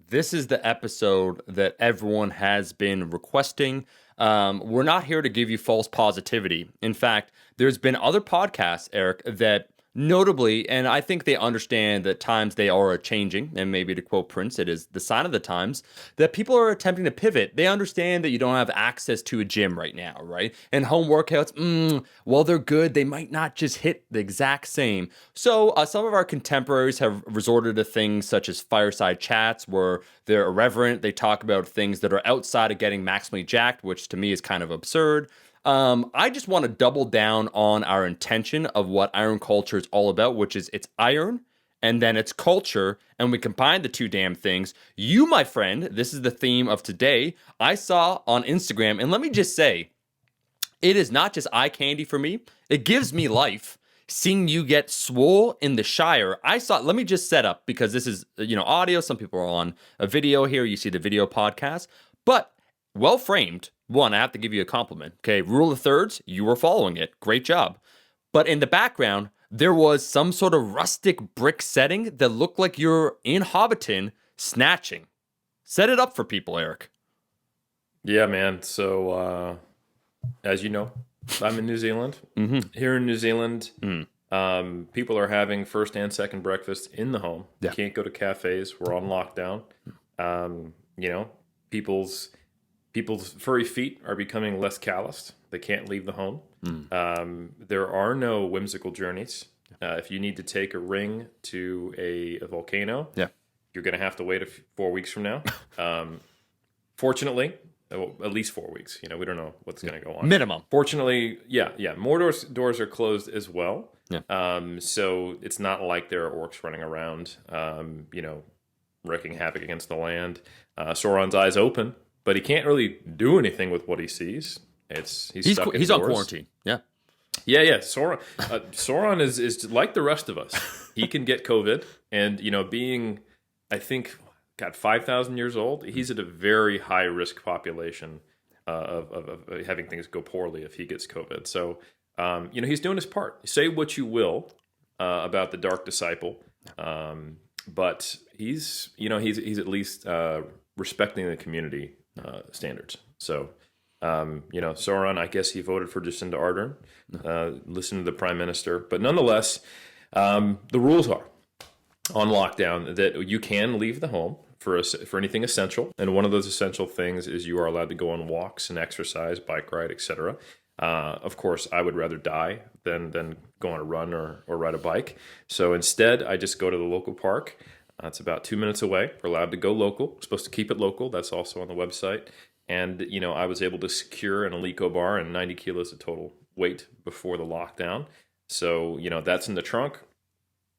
this is the episode that everyone has been requesting. We're not here to give you false positivity. In fact, there's been other podcasts, Eric, that notably, and I think they understand that times they are changing, and maybe to quote Prince, it is the sign of the times, that people are attempting to pivot. They understand that you don't have access to a gym right now, right? And home workouts, while they're good, they might not just hit the exact same. So some of our contemporaries have resorted to things such as fireside chats where they're irreverent. They talk about things that are outside of getting maximally jacked, which to me is kind of absurd. I just want to double down on our intention of what iron culture is all about, which is it's iron and then it's culture, and we combine the two damn things. You, my friend, this is the theme of today. I saw on Instagram, and let me just say, it is not just eye candy for me. It gives me life. Seeing you get swole in the Shire, let me just set up because this is, audio. Some people are on a video here. You see the video podcast, but well framed. One, I have to give you a compliment. Okay, rule of thirds, you were following it. Great job. But in the background, there was some sort of rustic brick setting that looked like you're in Hobbiton snatching. Set it up for people, Eric. Yeah, man. So, as you know, I'm in New Zealand. Mm-hmm. Here in New Zealand, people are having first and second breakfast in the home. Yeah. Can't go to cafes. We're on lockdown. People's furry feet are becoming less calloused. They can't leave the home. There are no whimsical journeys. If you need to take a ring to a volcano, you're going to have to wait 4 weeks from now. Fortunately, at least 4 weeks. We don't know what's going to go on. Minimum. Fortunately, more doors are closed as well. Yeah. So it's not like there are orcs running around, wreaking havoc against the land. Sauron's eyes open, but he can't really do anything with what he sees. He's stuck he's on quarantine. Yeah. Yeah. Sauron is like the rest of us. He can get COVID, and being, I think, 5,000 years old, he's at a very high risk population of having things go poorly if he gets COVID. So, he's doing his part. Say what you will about the Dark Disciple, but he's at least respecting the community standards. So, Sauron, I guess he voted for Jacinda Ardern, listened to the Prime Minister, but nonetheless, the rules are on lockdown that you can leave the home for anything essential, and one of those essential things is you are allowed to go on walks and exercise, bike ride, etc. Of course, I would rather die than go on a run or ride a bike. So instead, I just go to the local park. It's about 2 minutes away. We're allowed to go local. We're supposed to keep it local. That's also on the website. And, I was able to secure an Alico bar and 90 kilos of total weight before the lockdown. So, that's in the trunk,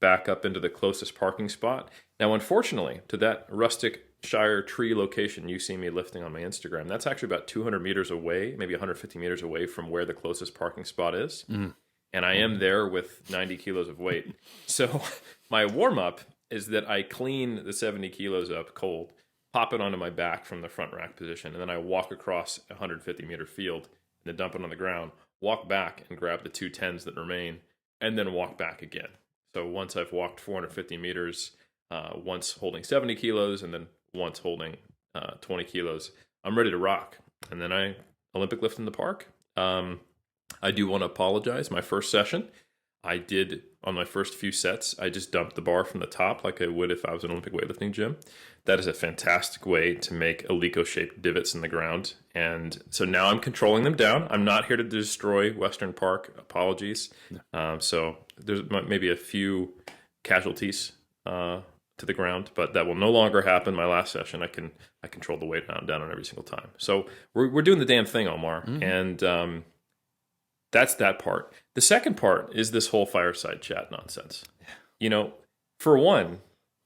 back up into the closest parking spot. Now, unfortunately, to that rustic Shire tree location you see me lifting on my Instagram, that's actually about 200 meters away, maybe 150 meters away from where the closest parking spot is. And I am there with 90 kilos of weight. So my warm-up is that I clean the 70 kilos up cold, pop it onto my back from the front rack position, and then I walk across a 150-meter field and then dump it on the ground, walk back and grab the 210s that remain, and then walk back again. So once I've walked 450 meters, once holding 70 kilos, and then once holding 20 kilos, I'm ready to rock. And then I Olympic lift in the park. I do want to apologize. My first session, I did, on my first few sets, I just dumped the bar from the top like I would if I was an Olympic weightlifting gym. That is a fantastic way to make Alico-shaped divots in the ground. And so now I'm controlling them down. I'm not here to destroy Western Park. Apologies. So there's maybe a few casualties to the ground, but that will no longer happen. My last session, I controlled the weight down on every single time. So we're doing the damn thing, Omar. And that's that part. The second part is this whole fireside chat nonsense. For one,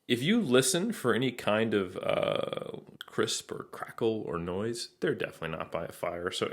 if you listen for any kind of crisp or crackle or noise, they're definitely not by a fire. So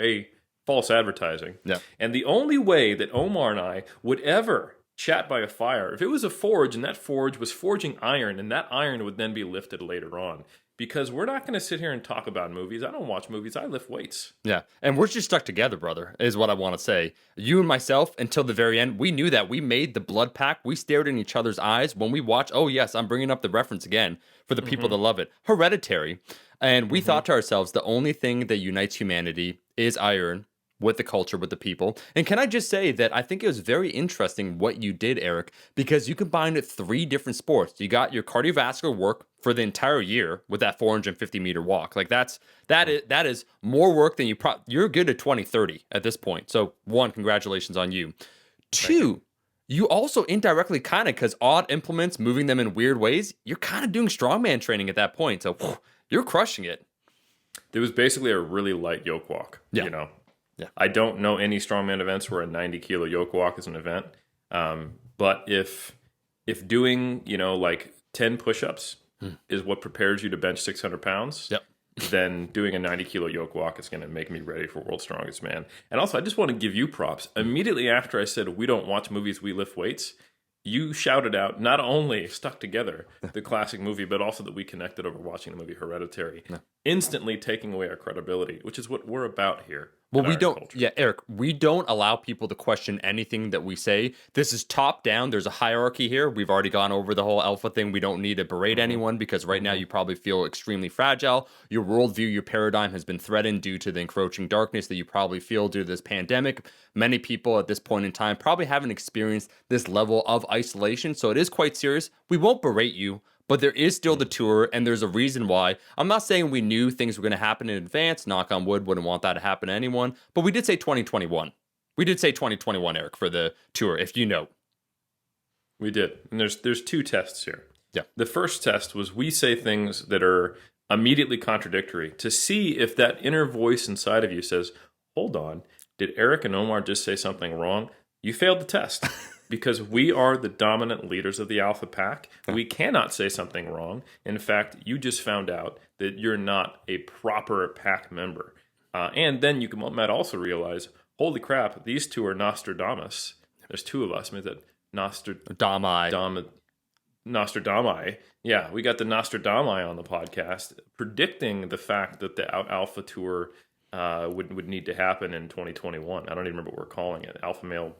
false advertising. Yeah. And the only way that Omar and I would ever chat by a fire, if it was a forge and that forge was forging iron, and that iron would then be lifted later on. Because we're not going to sit here and talk about movies. I don't watch movies. I lift weights. Yeah. And we're just stuck together, brother, is what I want to say. You and myself, until the very end, we knew that. We made the blood pact. We stared in each other's eyes when we watched. Oh, yes, I'm bringing up the reference again for the people that love it. Hereditary. And we Mm-hmm. thought to ourselves, the only thing that unites humanity is iron with the culture, with the people. And can I just say that I think it was very interesting what you did, Eric, because you combined three different sports. You got your cardiovascular work for the entire year with that 450-meter walk. Like that is more work than you're good at 2030 at this point. So one, congratulations on you. Thank you. Two, you also indirectly kind of, because odd implements, moving them in weird ways, you're kind of doing strongman training at that point. So you're crushing it. It was basically a really light yoke walk. Yeah. You know, Yeah. I don't know any strongman events where a 90-kilo yoke walk is an event. But if doing, like 10 push-ups is what prepares you to bench 600 pounds, Yep. then doing a 90-kilo yoke walk is going to make me ready for World's Strongest Man. And also, I just want to give you props. Immediately after I said, we don't watch movies, we lift weights, you shouted out, not only Stuck Together, the classic movie, but also that we connected over watching the movie Hereditary, instantly taking away our credibility, which is what we're about here. Well, we our don't. culture. Yeah, Eric, we don't allow people to question anything that we say. This is top down. There's a hierarchy here. We've already gone over the whole alpha thing. We don't need to berate anyone because right now you probably feel extremely fragile. Your worldview, your paradigm has been threatened due to the encroaching darkness that you probably feel due to this pandemic. Many people at this point in time probably haven't experienced this level of isolation. So it is quite serious. We won't berate you. But there is still the tour, and there's a reason why. I'm not saying we knew things were going to happen in advance. Knock on wood, wouldn't want that to happen to anyone. But we did say 2021. We did say 2021, Eric, for the tour, if you know. We did. And there's two tests here. Yeah. The first test was we say things that are immediately contradictory to see if that inner voice inside of you says, hold on, did Eric and Omar just say something wrong? You failed the test. Because we are the dominant leaders of the alpha pack. We cannot say something wrong. In fact, you just found out that you're not a proper pack member. And then you might also realize, holy crap, these two are Nostradamus. There's two of us. I mean, that Nostradami. Yeah, we got the Nostradami on the podcast predicting the fact that the Alpha Tour would need to happen in 2021. I don't even remember what we're calling it. Alpha Male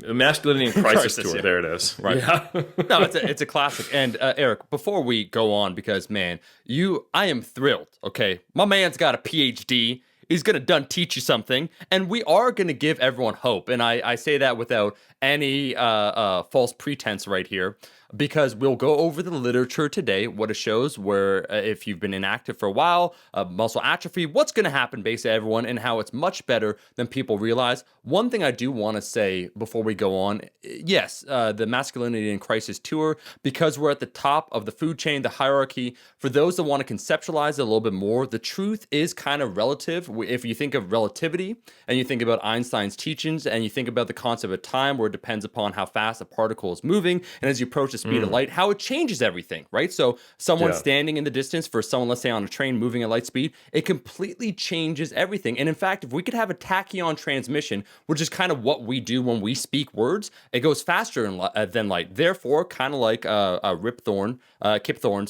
Masculinity and Crisis Tour. Yeah. There it is. Right. Yeah. No, it's a classic. And Eric, before we go on, because man, I am thrilled. Okay, my man's got a PhD. He's gonna done teach you something, and we are gonna give everyone hope. And I say that without any false pretense right here, because we'll go over the literature today, what it shows, where if you've been inactive for a while, muscle atrophy, what's going to happen basically to everyone, and how it's much better than people realize. One thing I do want to say before we go on, yes, the Masculinity in Crisis Tour, because we're at the top of the food chain, the hierarchy, for those that want to conceptualize it a little bit more, the truth is kind of relative. If you think of relativity, and you think about Einstein's teachings, and you think about the concept of time, where it depends upon how fast a particle is moving, and as you approach the speed of light, how it changes everything, right? So someone standing in the distance for someone, let's say on a train moving at light speed, it completely changes everything. And in fact, if we could have a tachyon transmission, which is kind of what we do when we speak words, it goes faster than light. Therefore, kind of like Kip Thorne,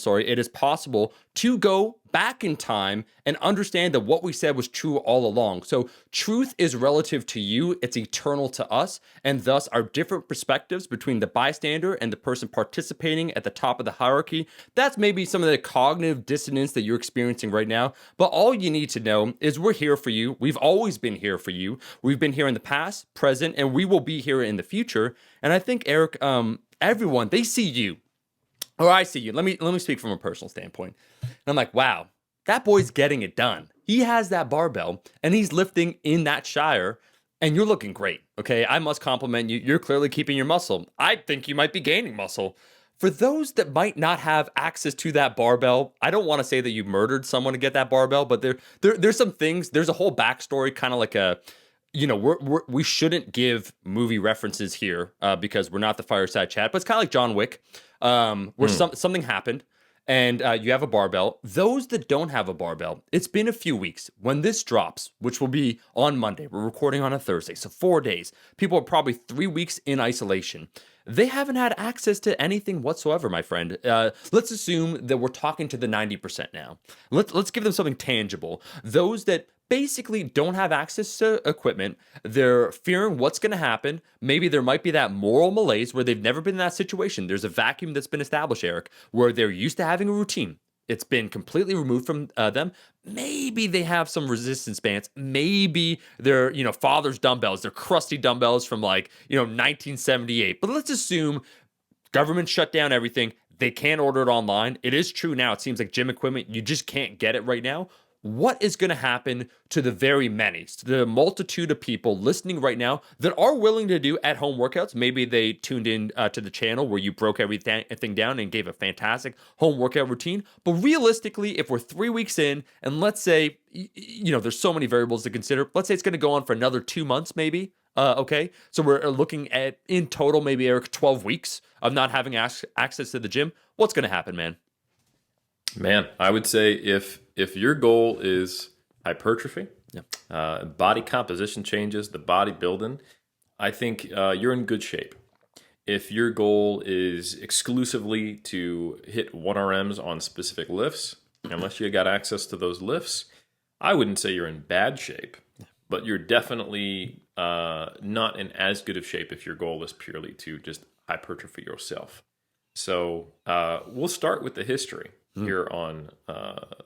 it is possible to go back in time and understand that what we said was true all along. So truth is relative to you, it's eternal to us, and thus our different perspectives between the bystander and the person participating at the top of the hierarchy, that's maybe some of the cognitive dissonance that you're experiencing right now. But all you need to know is we're here for you. We've always been here for you. We've been here in the past, present, and we will be here in the future. And I think, Eric, everyone, they see you. Or I see you. Let me speak from a personal standpoint. And I'm like, wow, that boy's getting it done. He has that barbell and he's lifting in that Shire, and you're looking great. Okay, I must compliment you. You're clearly keeping your muscle. I think you might be gaining muscle. For those that might not have access to that barbell, I don't want to say that you murdered someone to get that barbell, but there's some things. There's a whole backstory, kind of like a. We shouldn't give movie references here because we're not the fireside chat, but it's kind of like John Wick, where something happened and you have a barbell. Those that don't have a barbell, it's been a few weeks. When this drops, which will be on Monday, we're recording on a Thursday, so 4 days. People are probably 3 weeks in isolation. They haven't had access to anything whatsoever, my friend. Let's assume that we're talking to the 90% now. Let's give them something tangible. Those that basically don't have access to equipment, they're fearing what's going to happen. Maybe there might be that moral malaise where they've never been in that situation. There's a vacuum that's been established, Eric, where they're used to having a routine. It's been completely removed from them. Maybe they have some resistance bands. Maybe they're, father's dumbbells. They're crusty dumbbells from 1978. But let's assume government shut down everything. They can't order it online. It is true now. It seems like gym equipment, you just can't get it right now. What is going to happen to the very many, to the multitude of people listening right now that are willing to do at-home workouts? Maybe they tuned in to the channel where you broke everything down and gave a fantastic home workout routine. But realistically, if we're 3 weeks in, and let's say, there's so many variables to consider. Let's say it's going to go on for another 2 months, maybe. Okay, so we're looking at, in total, maybe, Eric, 12 weeks of not having access to the gym. What's going to happen, man? Man, I would say if your goal is hypertrophy, body composition changes, the bodybuilding, I think you're in good shape. If your goal is exclusively to hit 1RMs on specific lifts, unless you got access to those lifts, I wouldn't say you're in bad shape, but you're definitely not in as good of shape if your goal is purely to just hypertrophy yourself. So we'll start with the history here on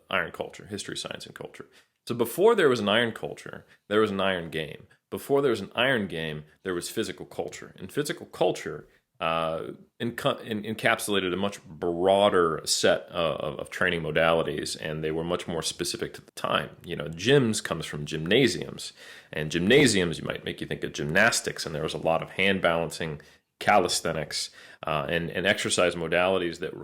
iron culture, history, science, and culture. So before there was an iron culture, there was an iron game. Before there was an iron game, there was physical culture. And physical culture encapsulated a much broader set of training modalities, and they were much more specific to the time. Gyms comes from gymnasiums, and gymnasiums might make you think of gymnastics, and there was a lot of hand balancing, calisthenics, and exercise modalities that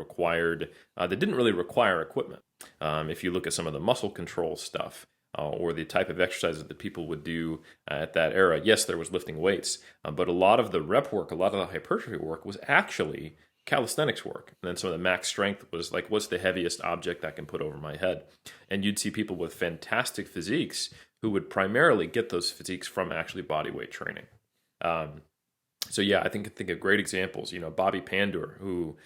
didn't really require equipment. If you look at some of the muscle control stuff, or the type of exercises that people would do at that era, yes, there was lifting weights, but a lot of the rep work, a lot of the hypertrophy work was actually calisthenics work. And then some of the max strength was like, what's the heaviest object I can put over my head? And you'd see people with fantastic physiques who would primarily get those physiques from actually body weight training. So yeah, I think of great examples. Bobby Pandur, who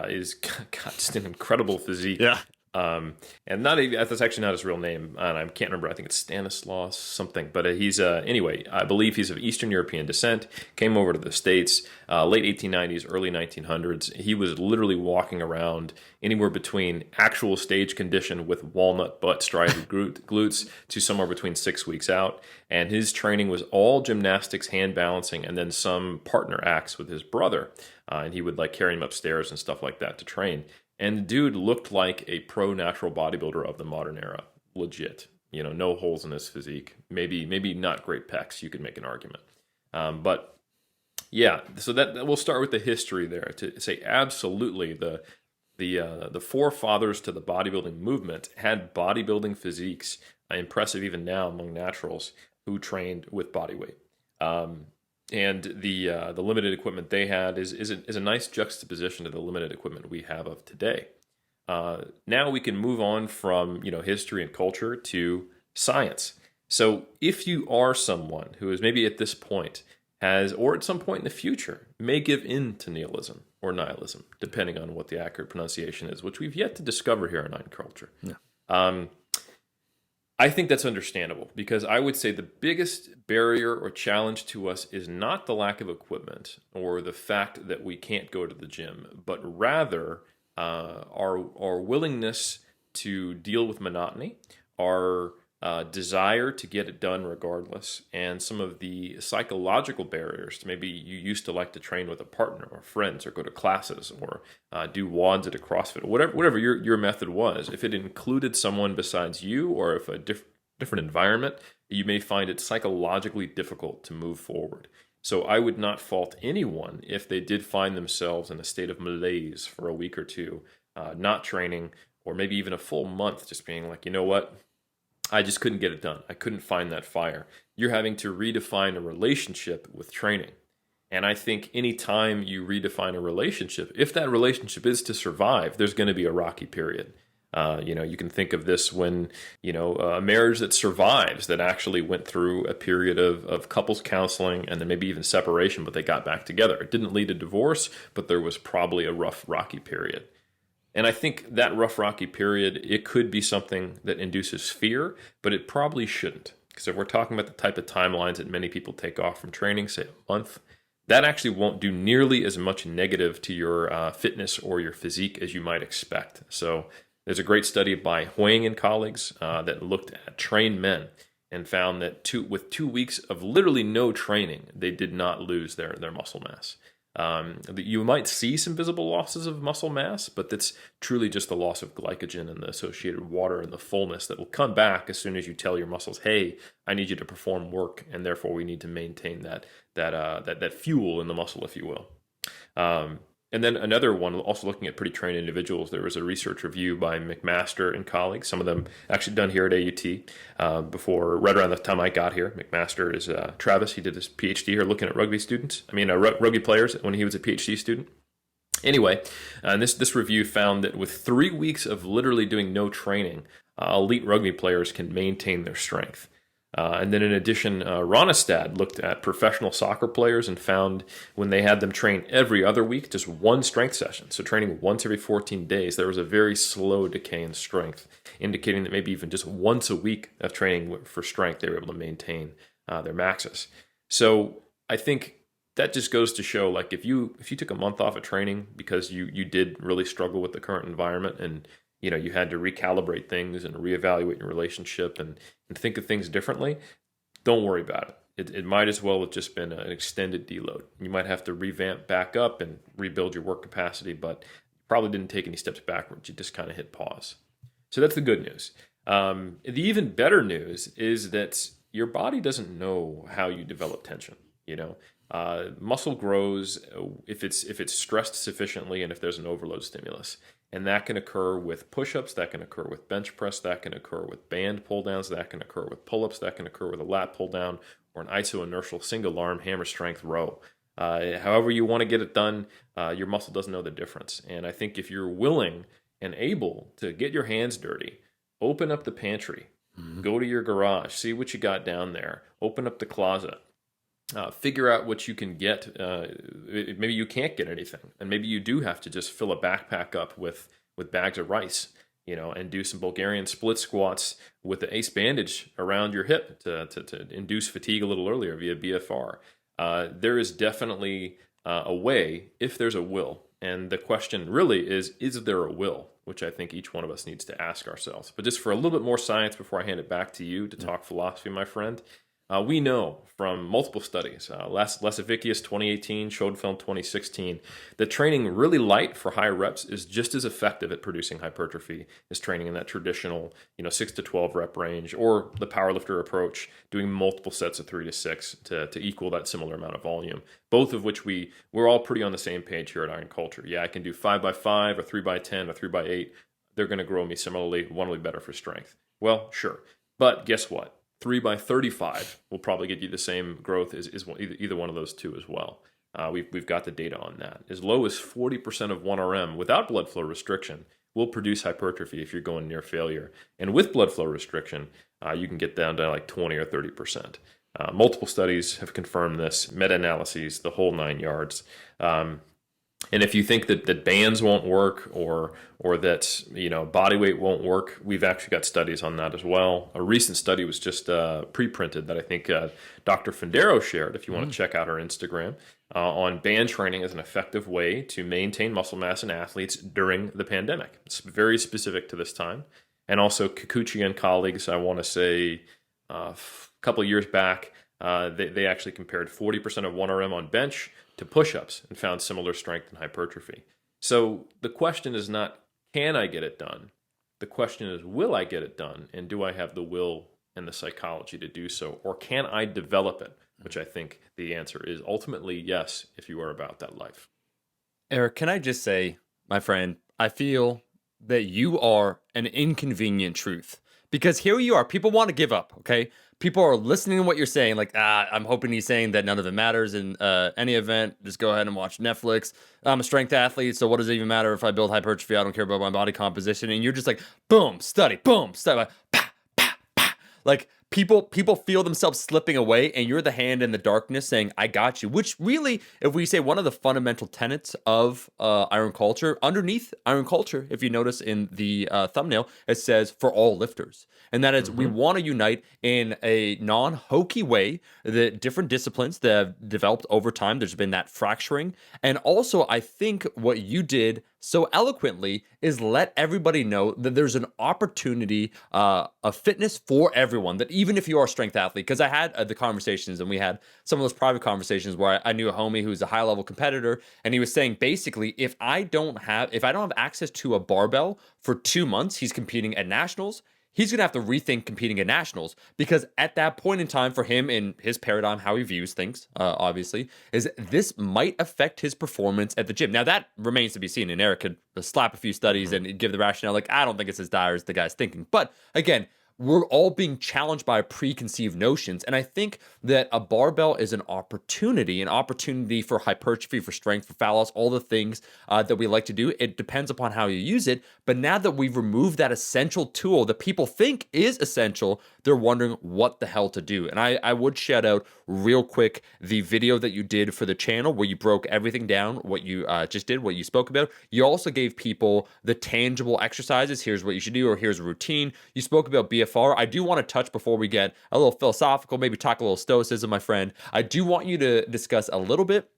is got just an incredible physique. Yeah. And not even, that's actually not his real name, and I can't remember. I think it's Stanislaus something. But he's anyway. I believe he's of Eastern European descent. Came over to the States late 1890s, early 1900s. He was literally walking around anywhere between actual stage condition with walnut butt striated glutes to somewhere between 6 weeks out. And his training was all gymnastics, hand balancing, and then some partner acts with his brother. And he would carry him upstairs and stuff like that to train. And the dude looked like a pro natural bodybuilder of the modern era. Legit. No holes in his physique. Maybe not great pecs. You could make an argument. But yeah, so that we'll start with the history there to say absolutely the forefathers to the bodybuilding movement had bodybuilding physiques, impressive even now among naturals who trained with body weight. And the limited equipment they had is a nice juxtaposition to the limited equipment we have of today. Now we can move on from history and culture to science. So if you are someone who is maybe at this point or at some point in the future may give in to nihilism or nihilism, depending on what the accurate pronunciation is, which we've yet to discover here in iron culture. Yeah. I think that's understandable, because I would say the biggest barrier or challenge to us is not the lack of equipment or the fact that we can't go to the gym, but rather our willingness to deal with monotony, our desire to get it done regardless, and some of the psychological barriers to maybe you used to like to train with a partner or friends or go to classes or do WODs at a CrossFit, or whatever your method was. If it included someone besides you, or if a different environment, you may find it psychologically difficult to move forward. So I would not fault anyone if they did find themselves in a state of malaise for a week or two, not training, or maybe even a full month, just being like, you know what? I just couldn't get it done. I couldn't find that fire. You're having to redefine a relationship with training. And I think anytime you redefine a relationship, if that relationship is to survive, there's going to be a rocky period. You can think of this when, a marriage that survives, that actually went through a period of couples counseling and then maybe even separation, but they got back together. It didn't lead to divorce, but there was probably a rough, rocky period. And I think that rough, rocky period, it could be something that induces fear, but it probably shouldn't. Because if we're talking about the type of timelines that many people take off from training, say a month, that actually won't do nearly as much negative to your fitness or your physique as you might expect. So There's a great study by Huang and colleagues that looked at trained men and found that with 2 weeks of literally no training, they did not lose their muscle mass. You might see some visible losses of muscle mass, but that's truly just the loss of glycogen and the associated water and the fullness that will come back as soon as you tell your muscles, "Hey, I need you to perform work, and therefore we need to maintain that fuel in the muscle, if you will." And then another one, also looking at pretty trained individuals, there was a research review by McMaster and colleagues, some of them actually done here at AUT right around the time I got here. McMaster is Travis. He did his PhD here looking at rugby players when he was a PhD student. Anyway, this review found that with 3 weeks of literally doing no training, elite rugby players can maintain their strength. And then in addition, Ronestad looked at professional soccer players and found when they had them train every other week, just one strength session, so training once every 14 days, there was a very slow decay in strength, indicating that maybe even just once a week of training for strength, they were able to maintain their maxes. So I think that just goes to show, like, if you took a month off of training because you did really struggle with the current environment and you had to recalibrate things and reevaluate your relationship and think of things differently, don't worry about it. It might as well have just been an extended deload. You might have to revamp back up and rebuild your work capacity, but you probably didn't take any steps backwards. You just kind of hit pause. So that's the good news. The even better news is that your body doesn't know how you develop tension. Muscle grows if it's stressed sufficiently and if there's an overload stimulus. And that can occur with push-ups, that can occur with bench press, that can occur with band pull-downs, that can occur with pull-ups, that can occur with a lat pull-down or an iso-inertial single-arm hammer strength row. However you want to get it done, your muscle doesn't know the difference. And I think if you're willing and able to get your hands dirty, open up the pantry, go to your garage, see what you got down there, open up the closet, figure out what you can get. Maybe you can't get anything, and maybe you do have to just fill a backpack up with bags of rice, and do some Bulgarian split squats with the ace bandage around your hip to induce fatigue a little earlier via BFR. There is definitely a way if there's a will, and the question really is there a will? Which I think each one of us needs to ask ourselves. But just for a little bit more science before I hand it back to you to talk philosophy, my friend. We know from multiple studies, Lesavicius 2018, Schoenfeld 2016, that training really light for high reps is just as effective at producing hypertrophy as training in that traditional, 6 to 12 rep range, or the powerlifter approach, doing multiple sets of 3 to 6 to equal that similar amount of volume. Both of which we're all pretty on the same page here at Iron Culture. Yeah, I can do 5x5 or 3x10 or 3x8. They're going to grow me similarly. One will be better for strength. Well, sure. But guess what? 3x35 will probably get you the same growth as either one of those two as well. We've got the data on that. As low as 40% of 1RM without blood flow restriction will produce hypertrophy if you're going near failure. And with blood flow restriction, you can get down to like 20 or 30%. Multiple studies have confirmed this, meta-analyses, the whole 9 yards. And if you think that bands won't work or that body weight won't work, we've actually got studies on that as well. A recent study was just pre-printed that I think Dr. Fendero shared, if you want to check out our Instagram, on band training as an effective way to maintain muscle mass in athletes during the pandemic. It's very specific to this time. And also Kikuchi and colleagues, I want to say a couple of years back, they actually compared 40% of 1RM on bench to push-ups and found similar strength and hypertrophy. So the question is not, can I get it done? The question is, will I get it done? And do I have the will and the psychology to do so? Or can I develop it? Which I think the answer is ultimately yes, if you are about that life. Eric, can I just say, my friend, I feel that you are an inconvenient truth. Because here you are, people want to give up, okay? People are listening to what you're saying, like, I'm hoping he's saying that none of it matters in any event. Just go ahead and watch Netflix. I'm a strength athlete, so what does it even matter if I build hypertrophy? I don't care about my body composition. And you're just like, boom, study, pa, pa, pa. Like, people feel themselves slipping away, and you're the hand in the darkness saying, I got you. Which really, if we say one of the fundamental tenets of Iron Culture, underneath Iron Culture, if you notice in the thumbnail, it says for all lifters. And that is, we want to unite in a non-hokey way the different disciplines that have developed over time. There's been that fracturing. And also, I think what you did so eloquently is let everybody know that there's an opportunity of fitness for everyone, that even if you are a strength athlete, because I had the conversations and we had some of those private conversations where I knew a homie who's a high level competitor, and he was saying basically if I don't have access to a barbell for 2 months, he's competing at nationals, he's going to have to rethink competing at nationals, because at that point in time for him, in his paradigm, how he views things, obviously, is this might affect his performance at the gym. Now, that remains to be seen, and Eric could slap a few studies and give the rationale. Like, I don't think it's as dire as the guy's thinking. But again, we're all being challenged by preconceived notions. And I think that a barbell is an opportunity for hypertrophy, for strength, for fat loss, all the things that we like to do. It depends upon how you use it. But now that we've removed that essential tool that people think is essential, they're wondering what the hell to do. And I would shout out real quick the video that you did for the channel where you broke everything down, what you just did, what you spoke about. You also gave people the tangible exercises. Here's what you should do, or here's a routine. You spoke about BFR. I do want to touch, before we get a little philosophical, maybe talk a little stoicism, my friend. I do want you to discuss a little bit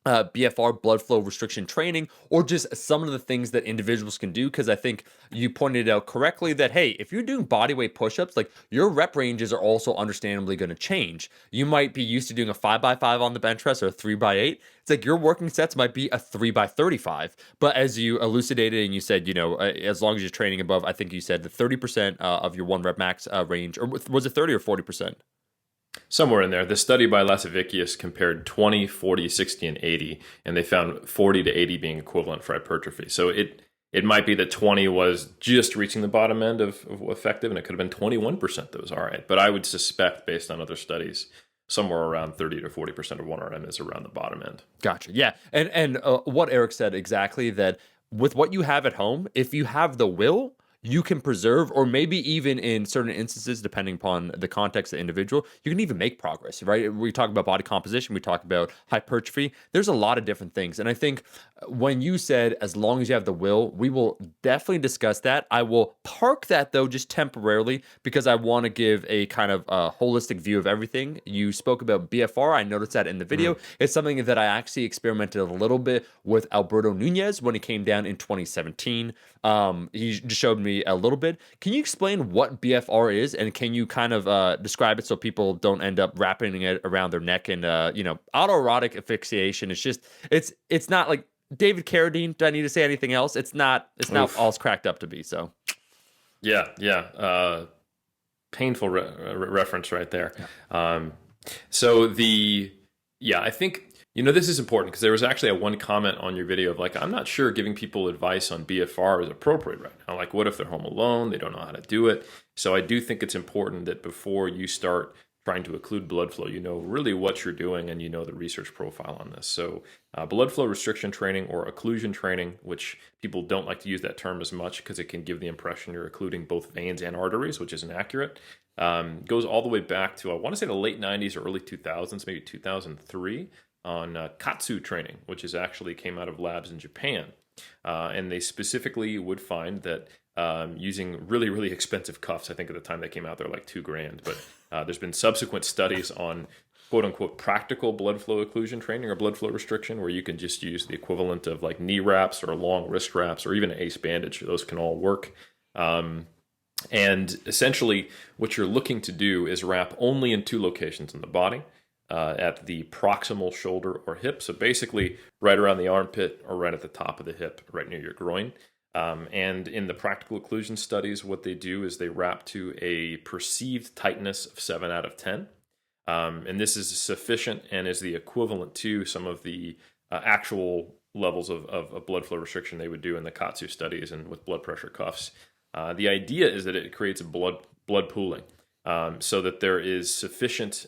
BFR, blood flow restriction training, or just some of the things that individuals can do. Because I think you pointed out correctly that, hey, if you're doing bodyweight push-ups, like, your rep ranges are also understandably going to change. You might be used to doing a 5x5 on the bench press or a 3x8. It's like your working sets might be a 3x35. But as you elucidated and you said, as long as you're training above, I think you said the 30% of your one rep max range, or was it 30 or 40%? Somewhere in there. The study by Lasavicius compared 20, 40, 60, and 80, and they found 40 to 80 being equivalent for hypertrophy. So it might be that 20 was just reaching the bottom end of effective, and it could have been 21% that was all right. But I would suspect, based on other studies, somewhere around 30 to 40% of 1RM is around the bottom end. Gotcha. Yeah. And what Eric said exactly, that with what you have at home, if you have the will, you can preserve, or maybe even in certain instances, depending upon the context of the individual, you can even make progress, right? We talk about body composition, we talk about hypertrophy. There's a lot of different things. And I think when you said, as long as you have the will, we will definitely discuss that. I will park that, though, just temporarily, because I want to give a kind of holistic view of everything. You spoke about BFR. I noticed that in the video. It's something that I actually experimented a little bit with Alberto Nunez when he came down in 2017. He just showed me a little bit. Can you explain what BFR is, and can you kind of describe it so people don't end up wrapping it around their neck and autoerotic asphyxiation? It's just it's not like David Carradine. Do I need to say anything else? It's not all it's cracked up to be. So yeah. Painful reference right there. Yeah. I think, this is important, because there was actually one comment on your video of like, I'm not sure giving people advice on BFR is appropriate right now. Like, what if they're home alone? They don't know how to do it. So I do think it's important that before you start trying to occlude blood flow, you know really what you're doing, and you know the research profile on this. So blood flow restriction training, or occlusion training, which people don't like to use that term as much because it can give the impression you're occluding both veins and arteries, which isn't accurate, goes all the way back to, I want to say, the late 90s or early 2000s, maybe 2003, on Katsu training, which is actually came out of labs in Japan. And they specifically would find that using really, really expensive cuffs, I think at the time they came out, they're like $2,000, but there's been subsequent studies on quote unquote practical blood flow occlusion training or blood flow restriction, where you can just use the equivalent of like knee wraps or long wrist wraps or even an ACE bandage. Those can all work. And essentially what you're looking to do is wrap only in two locations in the body. At the proximal shoulder or hip. So basically right around the armpit or right at the top of the hip, right near your groin. And in the practical occlusion studies, what they do is they wrap to a perceived tightness of 7 out of 10. And this is sufficient and is the equivalent to some of the actual levels of blood flow restriction they would do in the Katsu studies and with blood pressure cuffs. The idea is that it creates blood pooling, so that there is sufficient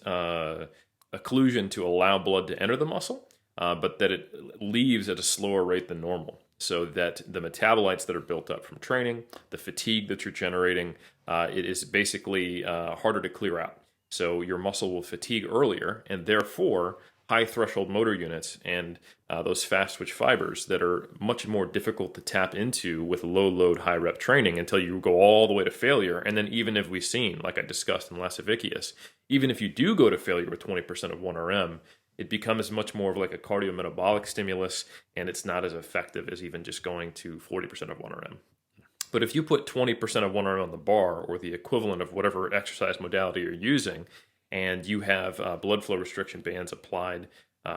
occlusion to allow blood to enter the muscle, but that it leaves at a slower rate than normal, so that the metabolites that are built up from training, the fatigue that you're generating, it is basically harder to clear out. So your muscle will fatigue earlier, and therefore high threshold motor units and those fast twitch fibers that are much more difficult to tap into with low load, high rep training until you go all the way to failure. And then even if we've seen, like I discussed in Lasavicius, even if you do go to failure with 20% of 1RM, it becomes much more of like a cardiometabolic stimulus, and it's not as effective as even just going to 40% of 1RM. But if you put 20% of 1RM on the bar, or the equivalent of whatever exercise modality you're using, and you have blood flow restriction bands applied,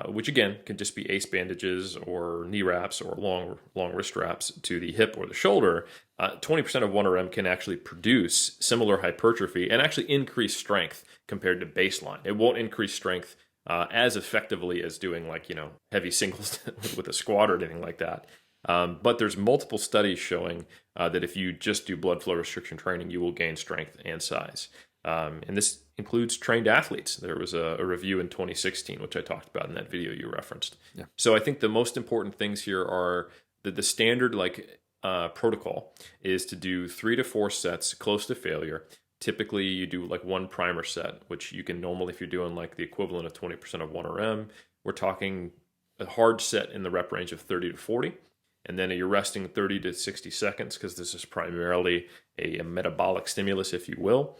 which again can just be ACE bandages or knee wraps or long wrist wraps to the hip or the shoulder, 20% of 1RM can actually produce similar hypertrophy and actually increase strength compared to baseline. It won't increase strength as effectively as doing like, heavy singles with a squat or anything like that. But there's multiple studies showing that if you just do blood flow restriction training, you will gain strength and size. And this includes trained athletes. There was a review in 2016, which I talked about in that video you referenced. Yeah. So I think the most important things here are that the standard protocol is to do 3 to 4 sets close to failure. Typically, you do like one primer set, which you can normally, if you're doing like the equivalent of 20% of 1RM, we're talking a hard set in the rep range of 30 to 40. And then you're resting 30 to 60 seconds because this is primarily a metabolic stimulus, if you will.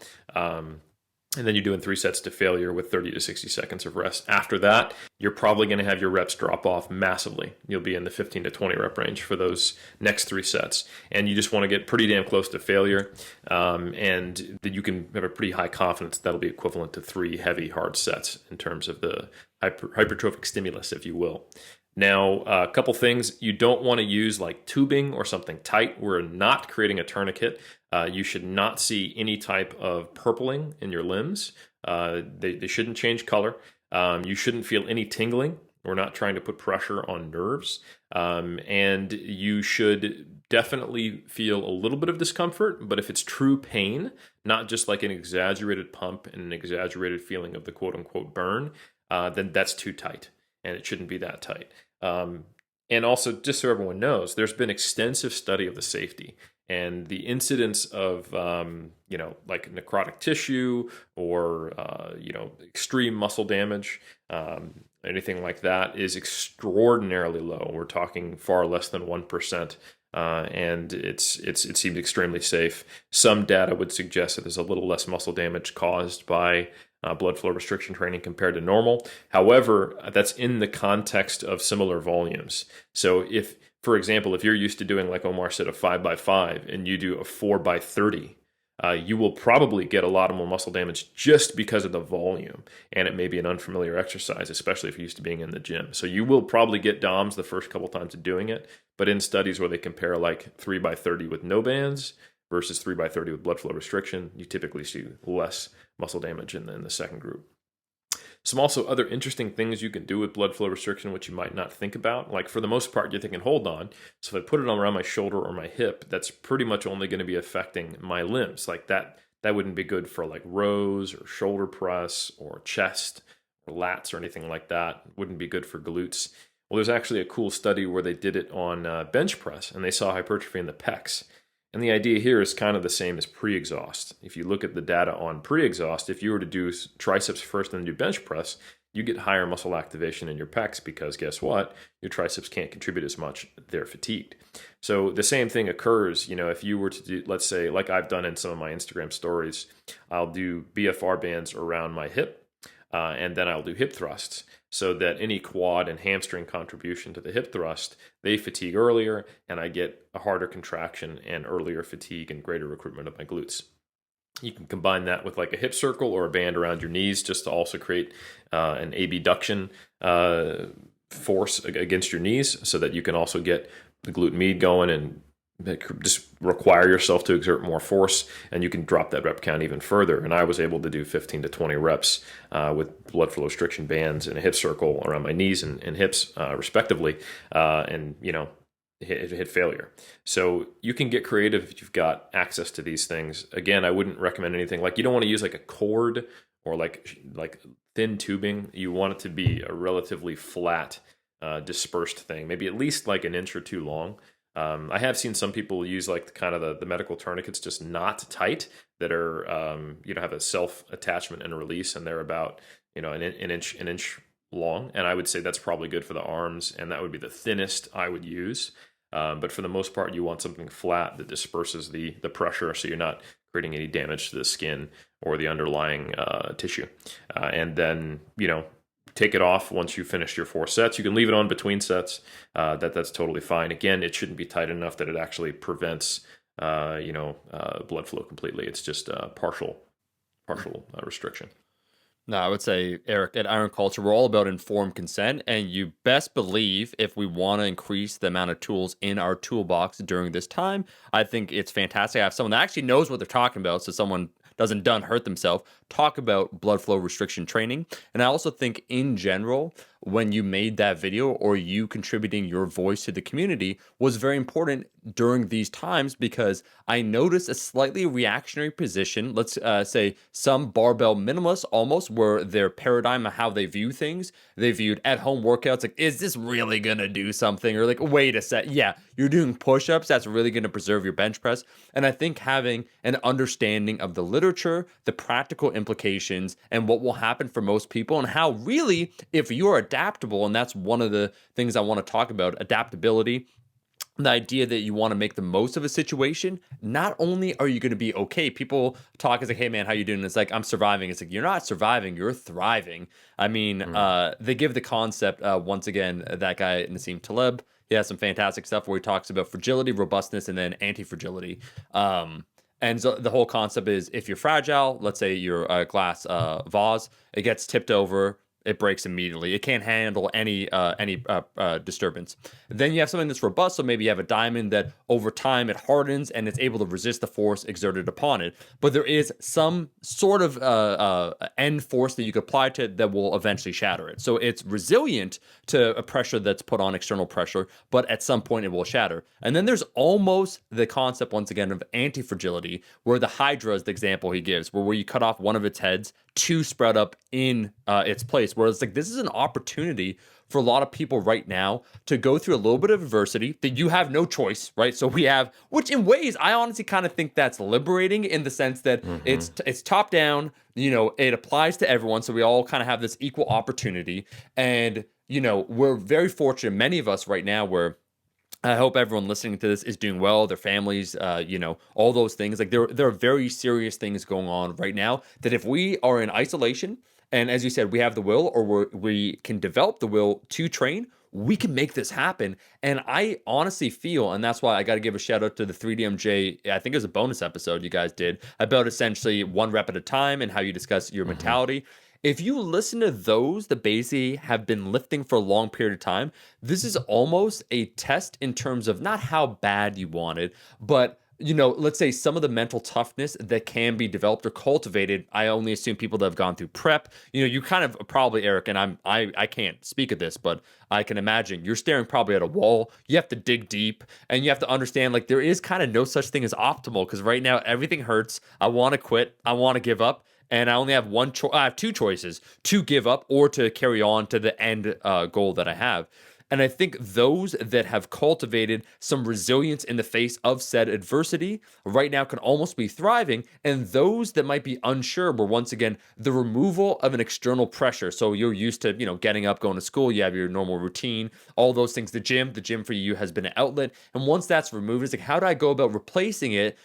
And then you're doing 3 sets to failure with 30 to 60 seconds of rest. After that, you're probably going to have your reps drop off massively. You'll be in the 15 to 20 rep range for those next 3 sets. And you just want to get pretty damn close to failure. And then you can have a pretty high confidence that'll be equivalent to 3 heavy hard sets in terms of the hypertrophic stimulus, if you will. Now, a couple things. You don't want to use like tubing or something tight. We're not creating a tourniquet. You should not see any type of purpling in your limbs. They shouldn't change color. You shouldn't feel any tingling. We're not trying to put pressure on nerves. And you should definitely feel a little bit of discomfort, but if it's true pain, not just like an exaggerated pump and an exaggerated feeling of the quote unquote burn, then that's too tight. And it shouldn't be that tight. And also, just so everyone knows, there's been extensive study of the safety and the incidence of, like necrotic tissue or, extreme muscle damage, anything like that is extraordinarily low. We're talking far less than 1%. And it seems extremely safe. Some data would suggest that there's a little less muscle damage caused by blood flow restriction training compared to normal. However, that's in the context of similar volumes. So if, for example, if you're used to doing, like Omar said, a 5x5 and you do a 4x30, you will probably get a lot more muscle damage just because of the volume. And it may be an unfamiliar exercise, especially if you're used to being in the gym. So you will probably get DOMs the first couple times of doing it. But in studies where they compare like 3x30 with no bands versus 3x30 with blood flow restriction, you typically see less muscle damage in the second group. Some also other interesting things you can do with blood flow restriction, which you might not think about. Like for the most part, you're thinking, hold on. So if I put it around my shoulder or my hip, that's pretty much only going to be affecting my limbs. Like that wouldn't be good for like rows or shoulder press or chest or lats or anything like that. Wouldn't be good for glutes. Well, there's actually a cool study where they did it on bench press and they saw hypertrophy in the pecs. And the idea here is kind of the same as pre-exhaust. If you look at the data on pre-exhaust, if you were to do triceps first and then do bench press, you get higher muscle activation in your pecs because guess what? Your triceps can't contribute as much. They're fatigued. So the same thing occurs, if you were to do, let's say, like I've done in some of my Instagram stories, I'll do BFR bands around my hip, and then I'll do hip thrusts, so that any quad and hamstring contribution to the hip thrust, they fatigue earlier, and I get a harder contraction and earlier fatigue and greater recruitment of my glutes. You can combine that with like a hip circle or a band around your knees just to also create an abduction force against your knees so that you can also get the glute med going and just require yourself to exert more force, and you can drop that rep count even further. And I was able to do 15 to 20 reps with blood flow restriction bands and a hip circle around my knees and hips, respectively, and hit failure. So you can get creative if you've got access to these things. Again, I wouldn't recommend anything like, you don't want to use like a cord or like thin tubing. You want it to be a relatively flat, dispersed thing, maybe at least like an inch or two long. I have seen some people use like the medical tourniquets, just not tight, that are have a self attachment and release, and they're about an inch long. And I would say that's probably good for the arms, and that would be the thinnest I would use. But for the most part, you want something flat that disperses the pressure, so you're not creating any damage to the skin or the underlying tissue. And then take it off once you finish your 4 sets. You can leave it on between sets. That's totally fine. Again, it shouldn't be tight enough that it actually prevents blood flow completely. It's just partial restriction. No, I would say, Eric, at Iron Culture, we're all about informed consent, and you best believe if we want to increase the amount of tools in our toolbox during this time, I think it's fantastic. I have someone that actually knows what they're talking about, so someone doesn't hurt themselves, talk about blood flow restriction training. And I also think in general, when you made that video or you contributing your voice to the community was very important during these times, because I noticed a slightly reactionary position. Let's say some barbell minimalists almost were their paradigm of how they view things. They viewed at home workouts like, is this really going to do something? Or like, wait a sec. Yeah, you're doing push-ups. That's really going to preserve your bench press. And I think having an understanding of the literature, the practical implications, and what will happen for most people, and how really, if you're adaptable, and that's one of the things I want to talk about, adaptability, the idea that you want to make the most of a situation. Not only are you going to be okay, people talk as like, hey man, how you doing? It's like, I'm surviving. It's like, you're not surviving, you're thriving. I mean, they give the concept, once again, that guy Nassim Taleb, he has some fantastic stuff where he talks about fragility, robustness, and then anti-fragility. And so the whole concept is, if you're fragile, let's say you're a glass vase, it gets tipped over, it breaks immediately. It can't handle any disturbance. Then you have something that's robust, so maybe you have a diamond that over time it hardens and it's able to resist the force exerted upon it. But there is some sort of end force that you could apply to it that will eventually shatter it. So it's resilient to a pressure that's put on, external pressure, but at some point it will shatter. And then there's almost the concept, once again, of anti-fragility, where the Hydra is the example he gives, where you cut off one of its heads, two spread up in its place. Where it's like, this is an opportunity for a lot of people right now to go through a little bit of adversity that you have no choice, right? So we have, which in ways I honestly kind of think that's liberating, in the sense that it's top down, it applies to everyone. So we all kind of have this equal opportunity. And, we're very fortunate, many of us right now, where I hope everyone listening to this is doing well, their families, all those things. Like there are very serious things going on right now that if we are in isolation, and as you said, we have the will, or we can develop the will to train, we can make this happen. And I honestly feel, and that's why I got to give a shout out to the 3DMJ, I think it was a bonus episode you guys did about essentially one rep at a time and how you discuss your mentality. If you listen to those that basically have been lifting for a long period of time, this is almost a test in terms of not how bad you want it, but let's say some of the mental toughness that can be developed or cultivated. I only assume people that have gone through prep. You kind of probably, Eric, and I can't speak of this, but I can imagine you're staring probably at a wall. You have to dig deep, and you have to understand, like, there is kind of no such thing as optimal, because right now everything hurts. I want to quit. I want to give up. And I only have I have two choices: to give up or to carry on to the end goal that I have. And I think those that have cultivated some resilience in the face of said adversity right now can almost be thriving. And those that might be unsure, were once again the removal of an external pressure. So you're used to, getting up, going to school, you have your normal routine, all those things. The gym for you has been an outlet. And once that's removed, it's like, how do I go about replacing it,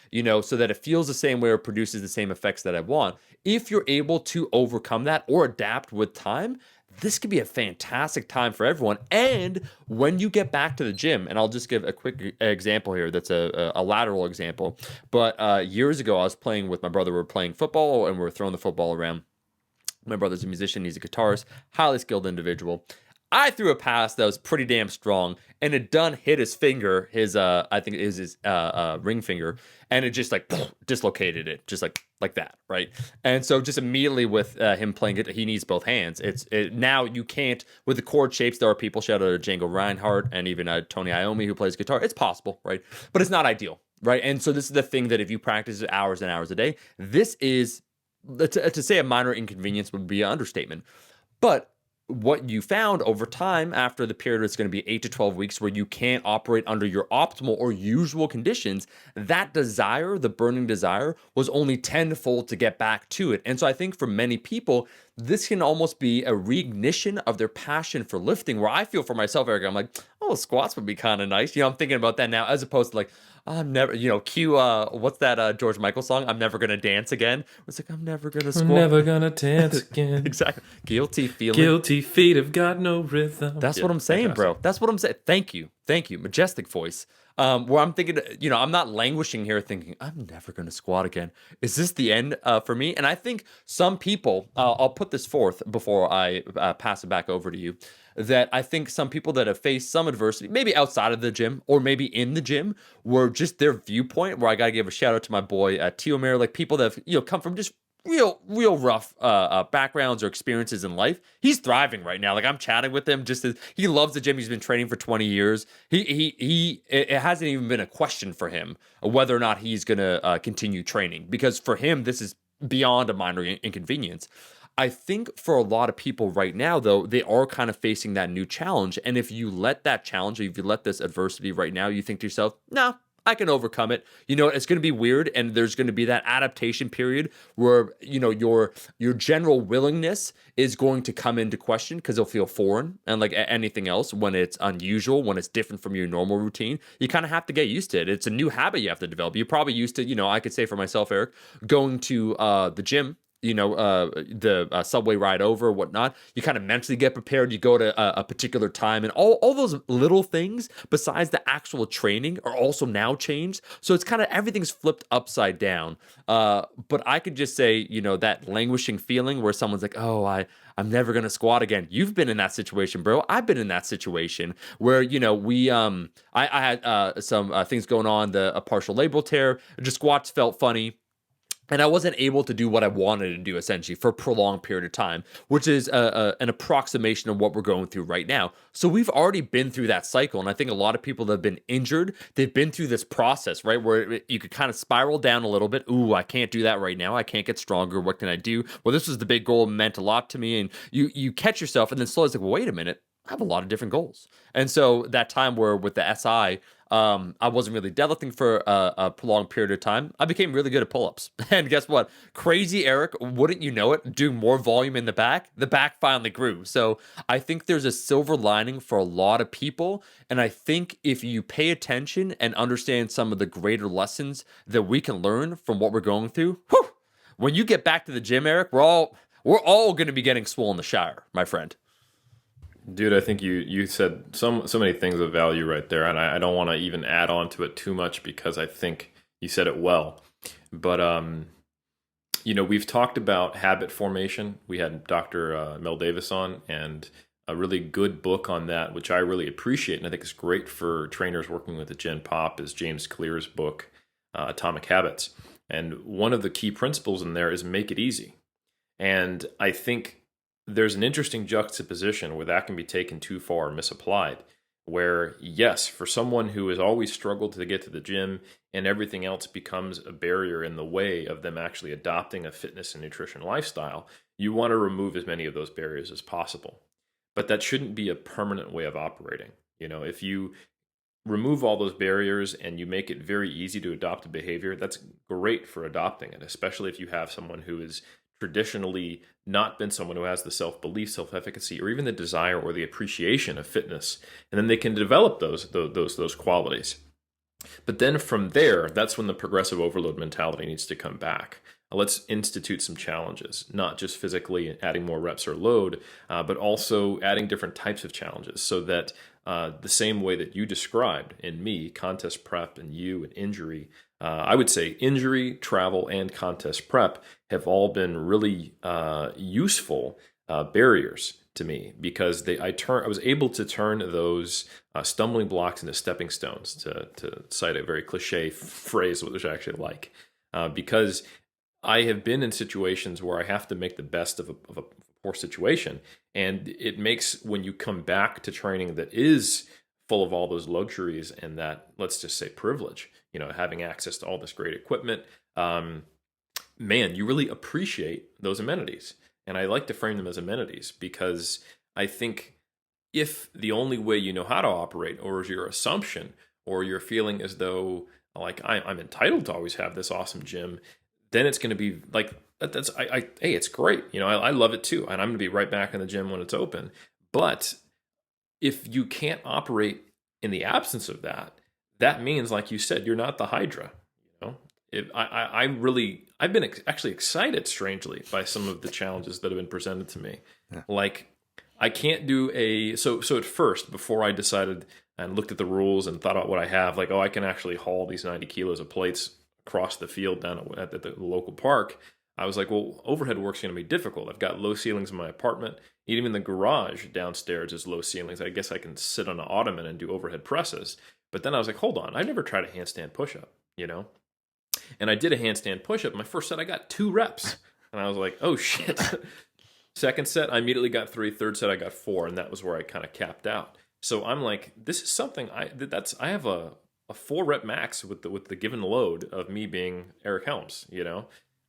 so that it feels the same way or produces the same effects that I want? If you're able to overcome that or adapt with time, this could be a fantastic time for everyone. And when you get back to the gym, and I'll just give a quick example here that's a lateral example. But years ago, I was playing with my brother. We were playing football, and we were throwing the football around. My brother's a musician. He's a guitarist, highly skilled individual. I threw a pass that was pretty damn strong, and it hit his finger, I think it is his ring finger, and it just like dislocated it, just like that, right? And so just immediately with him playing it, he needs both hands. Now you can't, with the chord shapes, there are people, shout out to Django Reinhardt and even Tony Iommi, who plays guitar. It's possible, right? But it's not ideal, right? And so this is the thing, that if you practice hours and hours a day, this is, to say a minor inconvenience would be an understatement. But what you found over time, after the period is going to be 8 to 12 weeks where you can't operate under your optimal or usual conditions, that desire, the burning desire, was only tenfold to get back to it. And so I think for many people, this can almost be a reignition of their passion for lifting, where I feel for myself, Eric, I'm like, oh, squats would be kind of nice. I'm thinking about that now, as opposed to like, I'm never, cue, what's that George Michael song? I'm never gonna dance again. It's like, I'm never gonna squat. I'm never gonna dance again. Exactly. Guilty Lazy feet have got no rhythm. That's Yeah, what I'm saying, fantastic. bro. That's what I'm saying. Thank you. Thank you. Majestic voice. Where I'm thinking, I'm not languishing here thinking, I'm never going to squat again. Is this the end for me? And I think some people, I'll put this forth before I pass it back over to you, that I think some people that have faced some adversity, maybe outside of the gym or maybe in the gym, were just their viewpoint, where I got to give a shout out to my boy, Tio Mayer, like people that have, come from just real rough backgrounds or experiences in life. He's thriving right now. Like, I'm chatting with him, just as he loves the gym. He's been training for 20 years. It hasn't even been a question for him whether or not he's gonna continue training, because for him this is beyond a minor inconvenience. I think for a lot of people right now, though, they are kind of facing that new challenge. And if you let that challenge, if you let this adversity right now, you think to yourself, no, I can overcome it. It's going to be weird, and there's going to be that adaptation period where your general willingness is going to come into question, because it'll feel foreign, and like anything else, when it's unusual, when it's different from your normal routine, you kind of have to get used to it. It's a new habit you have to develop. You're probably used to, I could say for myself, Eric, going to the gym, the subway ride over, whatnot. You kind of mentally get prepared. You go to a particular time, and all those little things besides the actual training are also now changed. So it's kind of everything's flipped upside down. But I could just say, that languishing feeling where someone's like, oh, I'm never gonna squat again. You've been in that situation, bro. I've been in that situation where I had some things going on, a partial labral tear. Just squats felt funny, and I wasn't able to do what I wanted to do, essentially, for a prolonged period of time, which is an approximation of what we're going through right now. So we've already been through that cycle. And I think a lot of people that have been injured, they've been through this process, right? Where you could kind of spiral down a little bit. Ooh, I can't do that right now. I can't get stronger. What can I do? Well, this was the big goal, meant a lot to me. And you catch yourself, and then slowly it's like, well, wait a minute. I have a lot of different goals. And so that time where with the SI, I wasn't really deadlifting for a prolonged period of time, I became really good at pull-ups. And guess what? Crazy Eric, wouldn't you know it, doing more volume in the back finally grew. So I think there's a silver lining for a lot of people. And I think if you pay attention and understand some of the greater lessons that we can learn from what we're going through, whew, when you get back to the gym, Eric, we're all going to be getting swole in the shower, my friend. Dude, I think you said so many things of value right there, and I don't want to even add on to it too much because I think you said it well. But we've talked about habit formation. We had Dr. Mel Davis on, and a really good book on that, which I really appreciate, and I think is great for trainers working with the Gen Pop, is James Clear's book, Atomic Habits. And one of the key principles in there is make it easy. And I think there's an interesting juxtaposition where that can be taken too far or misapplied, where yes, for someone who has always struggled to get to the gym and everything else becomes a barrier in the way of them actually adopting a fitness and nutrition lifestyle, you want to remove as many of those barriers as possible. But that shouldn't be a permanent way of operating. If you remove all those barriers and you make it very easy to adopt a behavior, that's great for adopting it, especially if you have someone who is traditionally not been someone who has the self-belief, self-efficacy, or even the desire or the appreciation of fitness. And then they can develop those qualities. But then from there, that's when the progressive overload mentality needs to come back. Let's institute some challenges, not just physically adding more reps or load, but also adding different types of challenges, so that the same way that you described in me, contest prep, and you and injury, I would say injury, travel, and contest prep have all been really useful barriers to me, because I was able to turn those stumbling blocks into stepping stones, to cite a very cliche phrase, which I actually like, because I have been in situations where I have to make the best of a poor situation, and it makes, when you come back to training that is full of all those luxuries and that, let's just say, privilege, having access to all this great equipment, man, you really appreciate those amenities. And I like to frame them as amenities, because I think if the only way you know how to operate, or is your assumption, or you're feeling as though like I'm entitled to always have this awesome gym, then it's going to be like, hey, it's great. I love it too. And I'm going to be right back in the gym when it's open. But if you can't operate in the absence of that, that means, like you said, you're not the Hydra. I've been actually excited, strangely, by some of the challenges that have been presented to me. Yeah. Like, I can't do so at first, before I decided and looked at the rules and thought about what I have, like, oh, I can actually haul these 90 kilos of plates across the field down at the local park. I was like, well, overhead work's going to be difficult. I've got low ceilings in my apartment. Even the garage downstairs is low ceilings. I guess I can sit on an ottoman and do overhead presses. But then I was like, hold on, I've never tried a handstand push-up, you know? And I did a handstand push-up. My first set, I got 2 reps. And I was like, oh, shit. Second set, I immediately got 3. Third set, I got 4. And that was where I kind of capped out. So I'm like, this is something I have a 4 rep max with the given load of me being Eric Helms,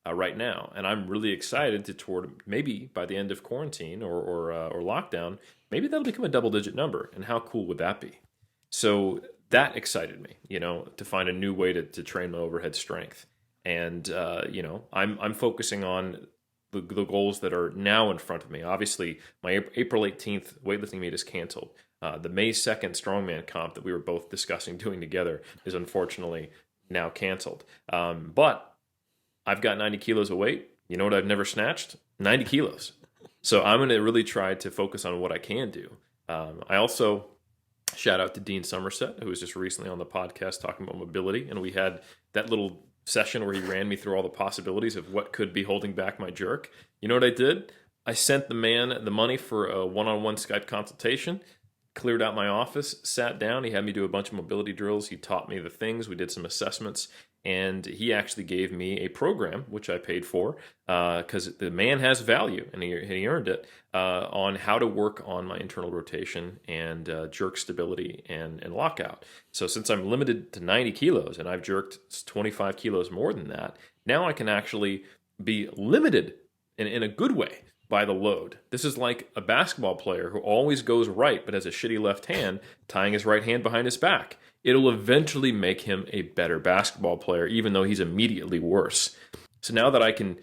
right now. And I'm really excited to toward maybe by the end of quarantine or lockdown, maybe that'll become a double-digit number. And how cool would that be? So that excited me, to find a new way to train my overhead strength. And I'm focusing on the goals that are now in front of me. Obviously, my April 18th weightlifting meet is canceled. The May 2nd strongman comp that we were both discussing doing together is unfortunately now canceled. But I've got 90 kilos of weight. You know what I've never snatched? 90 kilos. So I'm going to really try to focus on what I can do. I also shout out to Dean Somerset, who was just recently on the podcast talking about mobility. And we had that little session where he ran me through all the possibilities of what could be holding back my jerk. You know what I did? I sent the man the money for a one-on-one Skype consultation, cleared out my office, sat down. He had me do a bunch of mobility drills. He taught me the things. We did some assessments. And he actually gave me a program, which I paid for, because the man has value, and he earned it, on how to work on my internal rotation and jerk stability and lockout. So since I'm limited to 90 kilos, and I've jerked 25 kilos more than that, now I can actually be limited in a good way by the load. This is like a basketball player who always goes right but has a shitty left hand, tying his right hand behind his back. It'll eventually make him a better basketball player, even though he's immediately worse. So now that I can,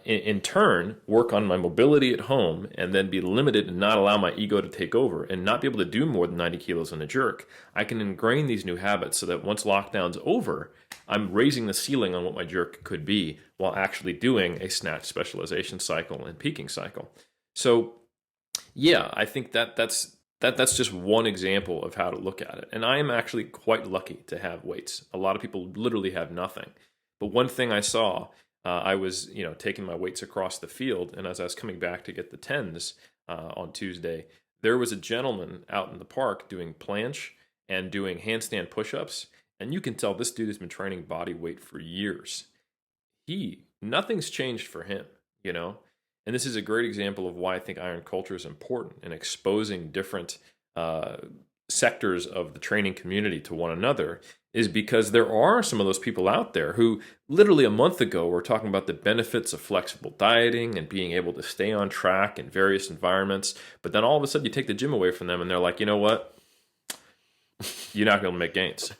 in turn, work on my mobility at home and then be limited and not allow my ego to take over and not be able to do more than 90 kilos on a jerk, I can ingrain these new habits so that once lockdown's over, I'm raising the ceiling on what my jerk could be while actually doing a snatch specialization cycle and peaking cycle. So, yeah, I think that's just one example of how to look at it. And I am actually quite lucky to have weights. A lot of people literally have nothing. But one thing I saw, I was taking my weights across the field, and as I was coming back to get the 10s on Tuesday, there was a gentleman out in the park doing planche and doing handstand push-ups. And you can tell this dude has been training body weight for years. Nothing's changed for him, And this is a great example of why I think iron culture is important in exposing different sectors of the training community to one another, is because there are some of those people out there who literally a month ago were talking about the benefits of flexible dieting and being able to stay on track in various environments. But then all of a sudden you take the gym away from them and they're like, you know what? You're not going to make gains.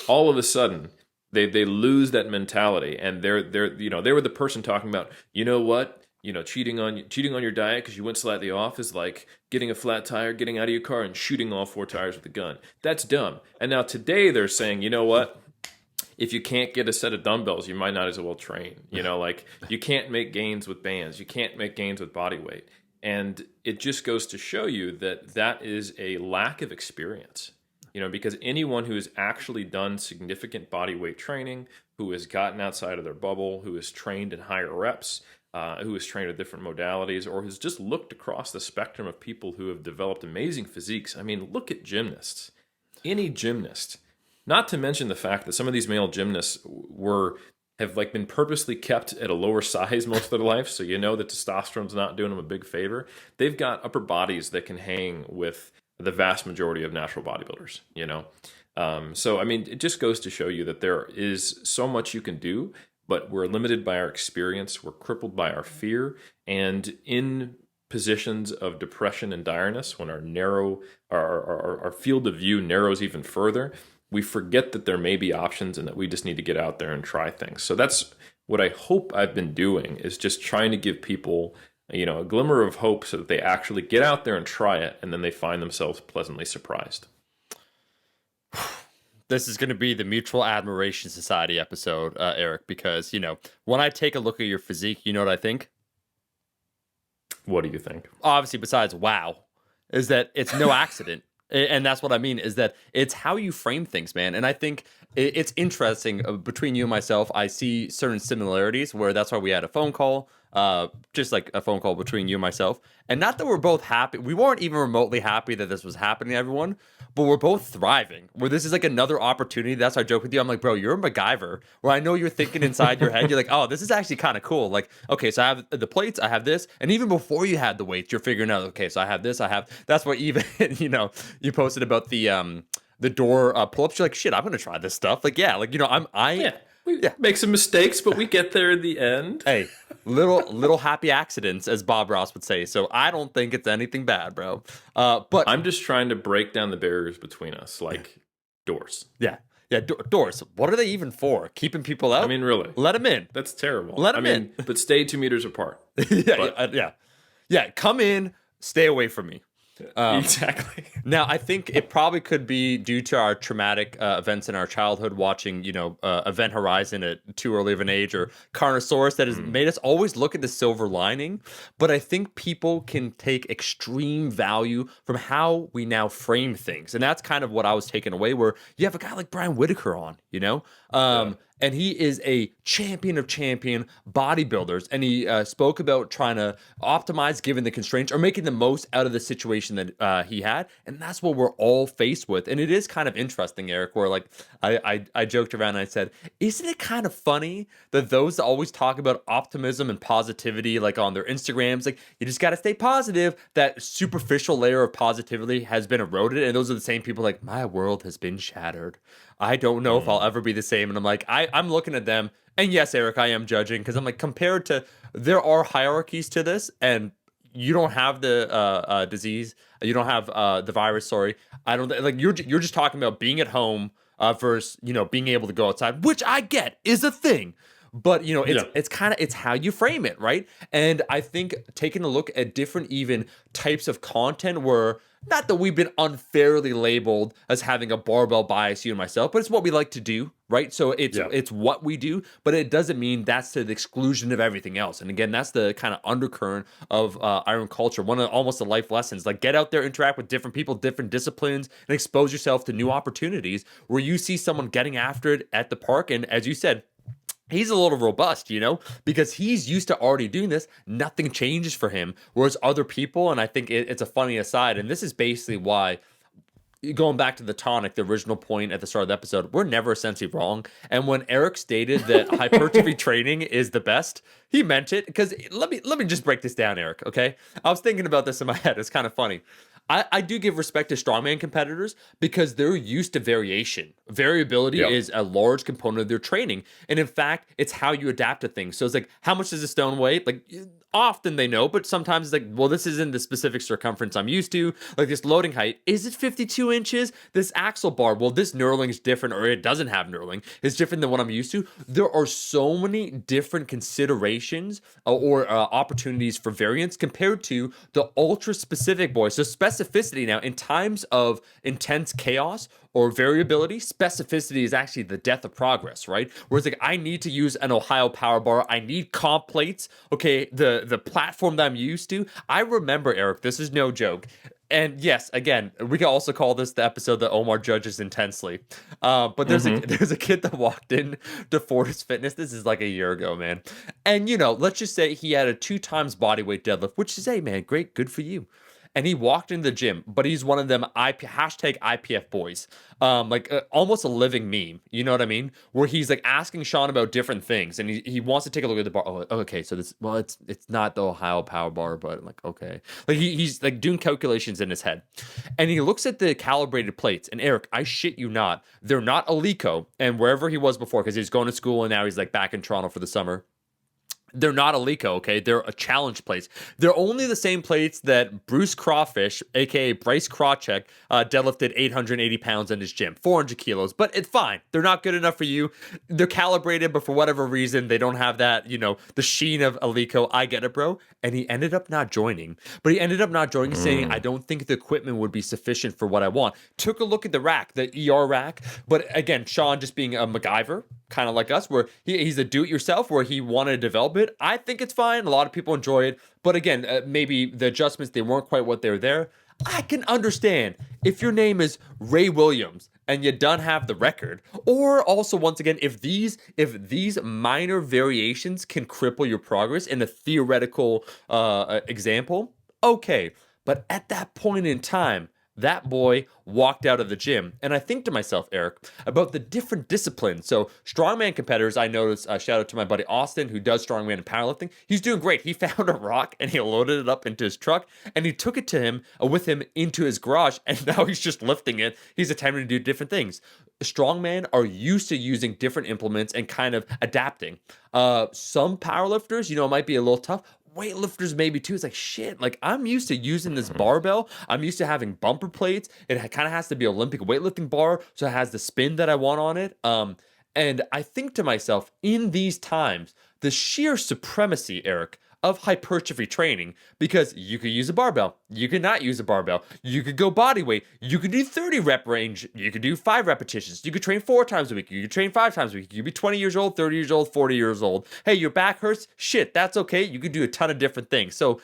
All of a sudden they lose that mentality, and they were the person talking about, you know what? Cheating on your diet because you went slightly off is like getting a flat tire, getting out of your car, and shooting all 4 tires with a gun. That's dumb. And now today they're saying, you know what? If you can't get a set of dumbbells, you might not as well train. Like you can't make gains with bands. You can't make gains with body weight. And it just goes to show you that is a lack of experience. Because anyone who has actually done significant body weight training, who has gotten outside of their bubble, who has trained in higher reps, who has trained at different modalities, or has just looked across the spectrum of people who have developed amazing physiques. I mean, look at gymnasts. Any gymnast. Not to mention the fact that some of these male gymnasts have been purposely kept at a lower size most of their life, so that testosterone's not doing them a big favor. They've got upper bodies that can hang with the vast majority of natural bodybuilders, So, I mean, it just goes to show you that there is so much you can do, but we're limited by our experience. We're crippled by our fear. And in positions of depression and direness, when our field of view narrows even further, we forget that there may be options and that we just need to get out there and try things. So that's what I hope I've been doing, is just trying to give people a glimmer of hope so that they actually get out there and try it, and then they find themselves pleasantly surprised. This is going to be the Mutual Admiration Society episode, Eric, because, when I take a look at your physique, you know what I think? What do you think? Obviously, besides wow, is that it's no accident. And that's what I mean, is that it's how you frame things, man. And I think it's interesting between you and myself. I see certain similarities where that's why we had a phone call, just like a phone call between you and myself. And not that we're both happy. We weren't even remotely happy that this was happening to everyone, but we're both thriving. Where this is like another opportunity. That's why I joke with you. I'm like, bro, you're a MacGyver. Where I know you're thinking inside your head, you're like, oh, this is actually kind of cool. Like, okay, so I have the plates, I have this, and even before you had the weights, you're figuring out, okay, so I have this, I have. That's what even you posted about the door pull-ups. You're like, shit, I'm gonna try this stuff. Like, yeah, like Yeah, we yeah. make some mistakes, but we get there in the end. Hey, little happy accidents, as Bob Ross would say. So I don't think it's anything bad, bro. But I'm just trying to break down the barriers between us, like doors. yeah, yeah, doors. What are they even for? Keeping people out? I mean, really, Let them in. that's terrible. Let 'em I mean, but stay 2 meters apart. Yeah, But yeah. Come in, stay away from me. exactly. Now, I think it probably could be due to our traumatic events in our childhood, watching, Event Horizon at too early of an age, or Carnosaurus, that has made us always look at the silver lining. But I think people can take extreme value from how we now frame things. And that's kind of what I was taking away, where you have a guy like Brian Whitaker on, and he is a champion of champion bodybuilders. And he spoke about trying to optimize given the constraints, or making the most out of the situation that he had. And that's what we're all faced with. And it is kind of interesting, Eric, where like I joked around and I said, isn't it kind of funny that those that always talk about optimism and positivity, like on their Instagrams, like you just got to stay positive, that superficial layer of positivity has been eroded. And those are the same people like, my world has been shattered. I don't know if I'll ever be the same. And I'm like, I'm looking at them. And yes, Eric, I am judging, because I'm like, compared to, there are hierarchies to this, and you don't have the disease, you don't have the virus. Sorry, I don't like you're just talking about being at home versus being able to go outside, which I get is a thing. But it's how you frame it, right? And I think taking a look at different even types of content, where not that we've been unfairly labeled as having a barbell bias, you and myself, but it's what we like to do, right? So it's what we do, but it doesn't mean that's to the exclusion of everything else. And again, that's the kind of undercurrent of Iron culture. One of almost the life lessons, like get out there, interact with different people, different disciplines, and expose yourself to new opportunities where you see someone getting after it at the park. And as you said, he's a little robust, because he's used to already doing this. Nothing changes for him. Whereas other people, and I think it's a funny aside, and this is basically why, going back to the tonic, the original point at the start of the episode, we're never essentially wrong. And when Eric stated that hypertrophy training is the best, he meant it. Because let me just break this down, Eric, okay? I was thinking about this in my head. It's kind of funny. I do give respect to strongman competitors because they're used to variation. Variability is a large component of their training. And in fact, it's how you adapt to things. So it's like, how much does a stone weigh? Like, often they know, but sometimes it's like, well, this isn't the specific circumference I'm used to. Like this loading height, is it 52 inches? This axle bar, well, this knurling is different, or it doesn't have knurling. It's different than what I'm used to. There are so many different considerations or opportunities for variance compared to the ultra specific boys. So specificity now, in times of intense chaos or variability, specificity is actually the death of progress, right? Whereas like, I need to use an Ohio power bar, I need comp plates, okay, the platform that I'm used to. I remember, Eric, this is no joke. And yes, again, we can also call this the episode that Omar judges intensely. But there's a kid that walked in to Fortis Fitness. This is like a year ago, man. And let's just say he had a 2 times body weight deadlift, which is, hey man, great, good for you. And he walked into the gym, but he's one of them hashtag IPF boys, almost a living meme. You know what I mean? Where he's like asking Sean about different things, and he wants to take a look at the bar. Oh, okay, so it's not the Ohio Power Bar, but I'm like, okay, like he's like doing calculations in his head, and he looks at the calibrated plates. And Eric, I shit you not, they're not Alico, and wherever he was before, because he's going to school and now he's like back in Toronto for the summer. They're not Alico, okay? They're a challenge plates. They're only the same plates that Bruce Crawfish, aka Bryce Krawcheck, deadlifted 880 pounds in his gym, 400 kilos. But it's fine. They're not good enough for you. They're calibrated, but for whatever reason, they don't have that, the sheen of Alico. I get it, bro. And he ended up not joining. But he ended up not joining, saying, I don't think the equipment would be sufficient for what I want. Took a look at the rack, the ER rack. But again, Sean just being a MacGyver, kind of like us, where he's a do-it-yourself, where he wanted to develop it. I think it's fine. A lot of people enjoy it, but again, maybe the adjustments, they weren't quite what they're there. I can understand if your name is Ray Williams and you don't have the record, or also once again, if these minor variations can cripple your progress in a theoretical example, okay. But at that point in time, that boy walked out of the gym. And I think to myself, Eric, about the different disciplines. So, strongman competitors, I noticed, shout out to my buddy Austin, who does strongman and powerlifting. He's doing great. He found a rock and he loaded it up into his truck and he took it to him with him into his garage. And now he's just lifting it. He's attempting to do different things. Strongmen are used to using different implements and kind of adapting. Some powerlifters, it might be a little tough. Weightlifters maybe too. It's like, shit, like I'm used to using this barbell. I'm used to having bumper plates. It kind of has to be Olympic weightlifting bar, so it has the spin that I want on it. And I think to myself, in these times, the sheer supremacy, Eric, of hypertrophy training, because you could use a barbell, you could not use a barbell, you could go body weight, you could do 30 rep range, you could do 5 repetitions, you could train 4 times a week, you could train 5 times a week, you could be 20 years old, 30 years old, 40 years old. Hey, your back hurts? Shit, that's okay. You could do a ton of different things. So,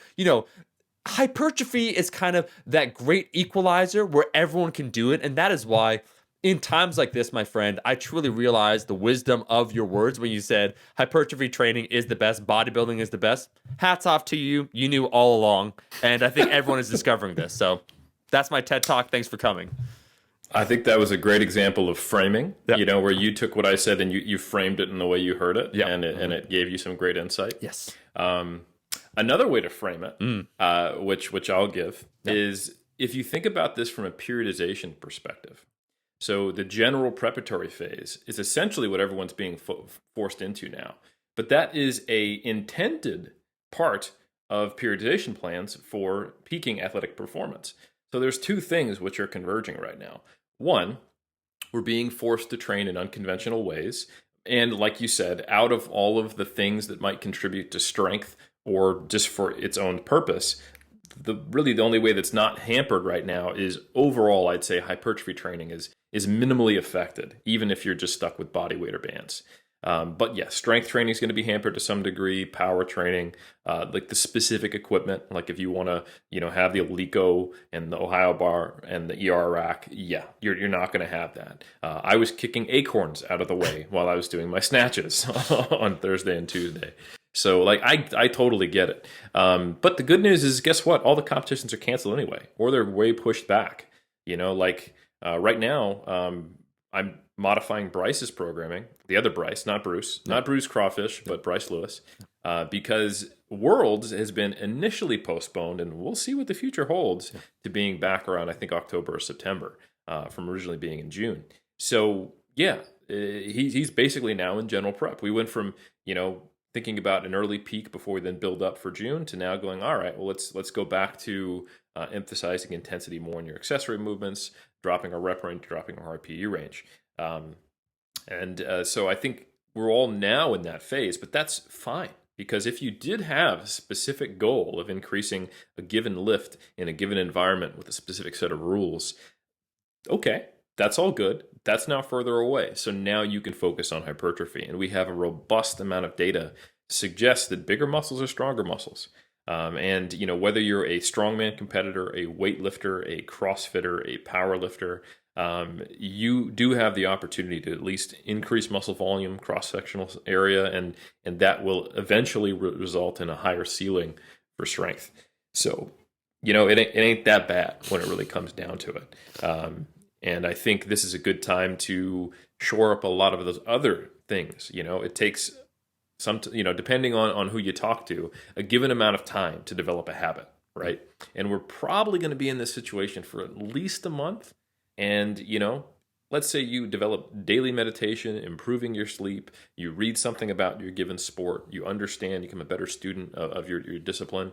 hypertrophy is kind of that great equalizer where everyone can do it. And that is why in times like this, my friend, I truly realize the wisdom of your words when you said hypertrophy training is the best, bodybuilding is the best. Hats off to you. You knew all along. And I think everyone is discovering this. So that's my TED Talk. Thanks for coming. I think that was a great example of framing, Yep. where you took what I said and you framed it in the way you heard it, Yep. and it gave you some great insight. Yes. Another way to frame it, which I'll give, is if you think about this from a periodization perspective. So the general preparatory phase is essentially what everyone's being forced into now. But that is a intended part of periodization plans for peaking athletic performance. So there's two things which are converging right now. One, we're being forced to train in unconventional ways. And like you said, out of all of the things that might contribute to strength or just for its own purpose, the only way that's not hampered right now is overall, I'd say hypertrophy training is minimally affected, even if you're just stuck with body weight or bands. But yeah, strength training is going to be hampered to some degree. Power training, like the specific equipment, like if you want to, have the Alico and the Ohio bar and the ER rack, you're not going to have that. I was kicking acorns out of the way while I was doing my snatches on Thursday and Tuesday. So like I totally get it. But the good news is, guess what? All the competitions are canceled anyway, or they're way pushed back. Right now, I'm modifying Bryce's programming. The other Bryce, not Bruce, not Bruce Crawfish, but Bryce Lewis, because Worlds has been initially postponed, and we'll see what the future holds, to being back around, I think, October or September, from originally being in June. So yeah, he's basically now in general prep. We went from thinking about an early peak before we then build up for June to now going, all right, well, let's go back to emphasizing intensity more in your accessory movements, dropping our rep range, dropping our RPE range. So I think we're all now in that phase, but that's fine. Because if you did have a specific goal of increasing a given lift in a given environment with a specific set of rules, okay, that's all good. That's now further away. So now you can focus on hypertrophy. And we have a robust amount of data to suggest that bigger muscles are stronger muscles. Whether you're a strongman competitor, a weightlifter, a CrossFitter, a powerlifter, you do have the opportunity to at least increase muscle volume, cross-sectional area, and that will eventually result in a higher ceiling for strength. So, it ain't that bad when it really comes down to it. And I think this is a good time to shore up a lot of those other things. It takes depending on who you talk to, a given amount of time to develop a habit, right? And we're probably going to be in this situation for at least a month. And, let's say you develop daily meditation, improving your sleep, you read something about your given sport, you understand, you become a better student of your discipline,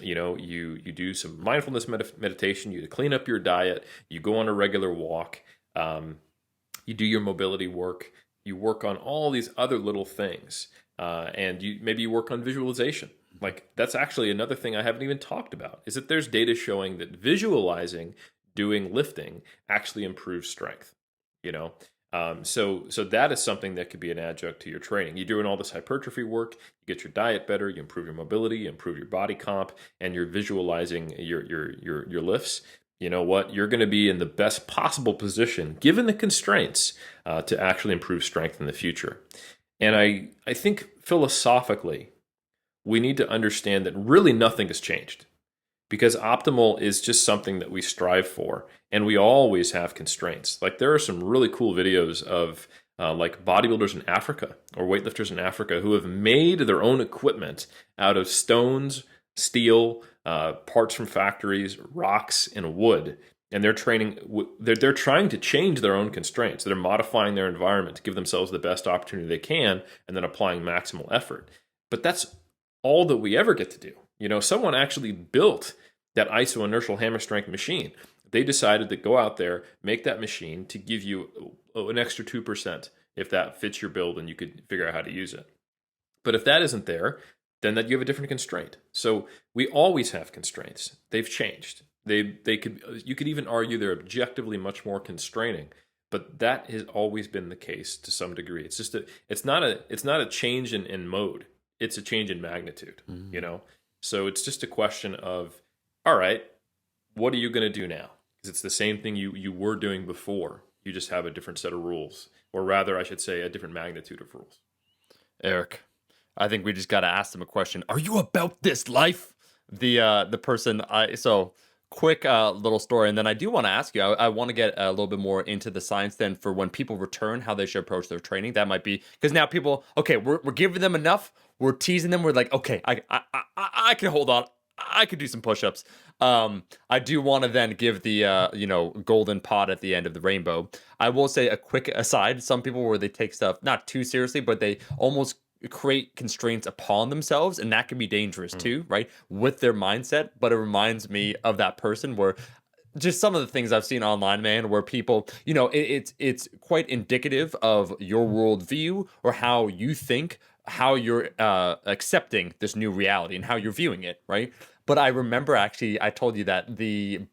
you do some mindfulness meditation, you clean up your diet, you go on a regular walk, you do your mobility work, you work on all these other little things, and maybe you work on visualization. Like, that's actually another thing I haven't even talked about, is that there's data showing that visualizing doing lifting actually improves strength. So that is something that could be an adjunct to your training. You're doing all this hypertrophy work, you get your diet better, you improve your mobility, you improve your body comp, and you're visualizing your lifts. You know what? You're going to be in the best possible position, given the constraints, to actually improve strength in the future. And I think philosophically, we need to understand that really nothing has changed, because optimal is just something that we strive for, and we always have constraints. Like, there are some really cool videos of like bodybuilders in Africa or weightlifters in Africa who have made their own equipment out of stones, steel, parts from factories, rocks, and wood. And they're training. They're trying to change their own constraints. They're modifying their environment to give themselves the best opportunity they can, and then applying maximal effort. But that's all that we ever get to do. You know, someone actually built that iso-inertial hammer strength machine. They decided to go out there, make that machine to give you an extra 2% if that fits your build and you could figure out how to use it. But if that isn't there, then that you have a different constraint. So we always have constraints. They've changed. You could even argue they're objectively much more constraining, but that has always been the case to some degree. It's not a change in mode. It's a change in magnitude, you know? So it's just a question of, all right, what are you going to do now? Because it's the same thing you were doing before. You just have a different set of rules, or rather, I should say, a different magnitude of rules. Eric, I think we just got to ask them a question. Are you about this life? The person, so quick little story. And then I do want to ask you, I want to get a little bit more into the science then for when people return, how they should approach their training. That might be, because now people, okay, we're giving them enough. We're teasing them. We're like, okay, I can hold on. I could do some push-ups. I do want to then give the golden pot at the end of the rainbow. I will say a quick aside. Some people where they take stuff not too seriously, but they almost create constraints upon themselves, and that can be dangerous too, right? With their mindset. But it reminds me of that person where just some of the things I've seen online, man, where people, it's quite indicative of your worldview or how you think, how you're accepting this new reality and how you're viewing it, right? But I remember actually, I told you that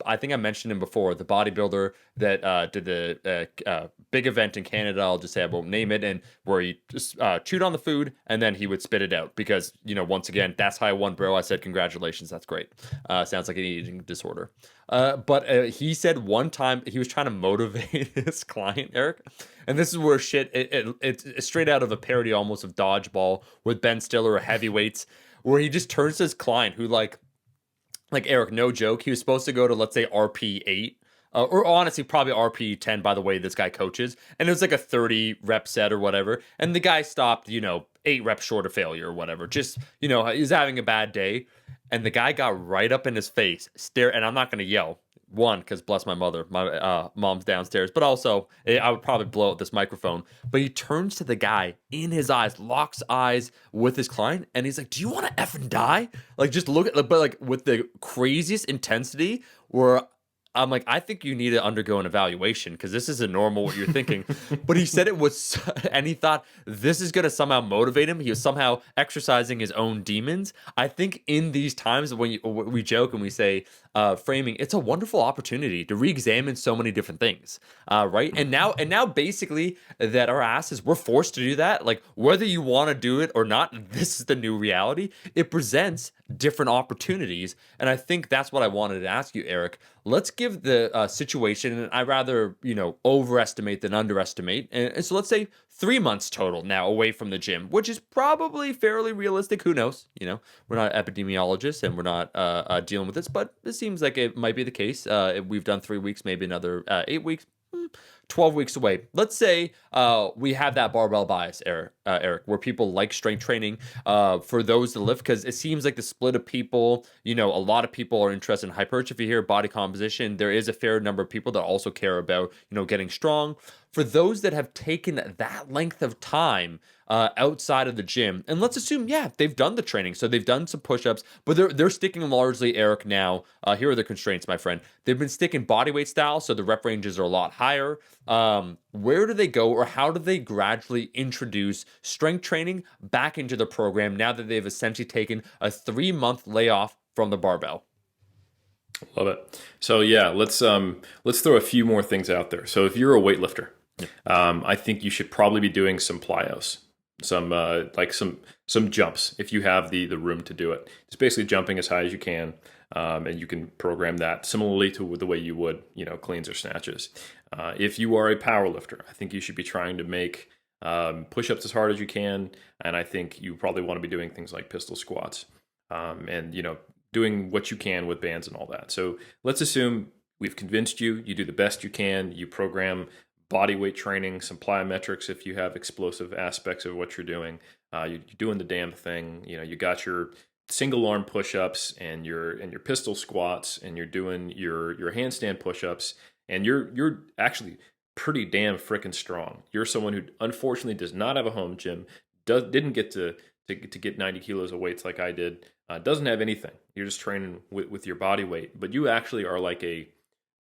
I think I mentioned him before, the bodybuilder that did the big event in Canada, I'll just say I won't name it, and where he just chewed on the food and then he would spit it out because, once again, that's how I won, bro. I said, congratulations, that's great. Sounds like an eating disorder. But he said one time he was trying to motivate his client, Eric, and this is where it's straight out of a parody almost of Dodgeball with Ben Stiller or Heavyweights, where he just turns to his client who like Eric, no joke, he was supposed to go to, let's say, RP8, or honestly, probably RP10 by the way this guy coaches. And it was like a 30 rep set or whatever. And the guy stopped, 8 reps short of failure or whatever. Just, he's having a bad day. And the guy got right up in his face, and I'm not going to yell. One, because bless my mother, my mom's downstairs, but also I would probably blow out this microphone. But he turns to the guy in his eyes, locks eyes with his client, and he's like, "Do you want to effing die?" Like, just look at, but like with the craziest intensity, where I'm like, I think you need to undergo an evaluation because this isn't normal what you're thinking. But he said it was, and he thought this is going to somehow motivate him. He was somehow exercising his own demons. I think in these times when we joke and we say framing, it's a wonderful opportunity to re-examine so many different things, right? And now basically that our asses, we're forced to do that. Like whether you want to do it or not, this is the new reality. It presents different opportunities. And I think that's what I wanted to ask you, Eric. Let's give the situation, and I rather, overestimate than underestimate. And so let's say 3 months total now away from the gym, which is probably fairly realistic. Who knows? We're not epidemiologists and we're not dealing with this, but it seems like it might be the case. If we've done 3 weeks, maybe another 8 weeks. 12 weeks away. Let's say we have that barbell bias, Eric, where people like strength training for those that lift, because it seems like the split of people, a lot of people are interested in hypertrophy here, body composition. There is a fair number of people that also care about, getting strong. For those that have taken that length of time outside of the gym, and let's assume, they've done the training, so they've done some push-ups, but they're sticking largely, Eric, now. Here are the constraints, my friend. They've been sticking bodyweight style, so the rep ranges are a lot higher. Where do they go, or how do they gradually introduce strength training back into the program now that they've essentially taken a 3-month layoff from the barbell? Love it. So let's throw a few more things out there. So if you're a weightlifter I think you should probably be doing some plyos, some some jumps if you have the room to do it. It's basically jumping as high as you can, and you can program that similarly to the way you would cleans or snatches. If you are a power lifter, I think you should be trying to make push-ups as hard as you can, and I think you probably want to be doing things like pistol squats, and doing what you can with bands and all that. So let's assume we've convinced you. You do the best you can. You program body weight training, some plyometrics if you have explosive aspects of what you're doing. You're doing the damn thing. You got your single arm push-ups and your pistol squats, and you're doing your handstand push-ups, and you're actually pretty damn freaking strong. You're someone who unfortunately does not have a home gym, didn't get to get 90 kilos of weights like I did, doesn't have anything. You're just training with your body weight, but you actually are like a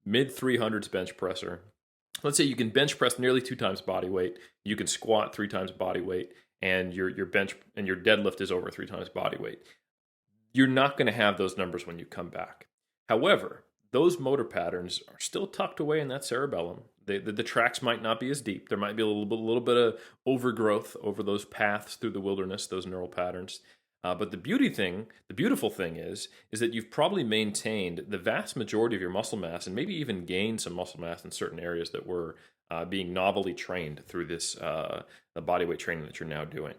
mid 300s bench presser. Let's say you can bench press nearly 2 times body weight. You can squat 3 times body weight, and your bench and your deadlift is over 3 times body weight. You're not going to have those numbers when you come back. However, those motor patterns are still tucked away in that cerebellum. The tracks might not be as deep. There might be a little bit of overgrowth over those paths through the wilderness, those neural patterns. But the beautiful thing is that you've probably maintained the vast majority of your muscle mass, and maybe even gained some muscle mass in certain areas that were being novelly trained through this the body weight training that you're now doing.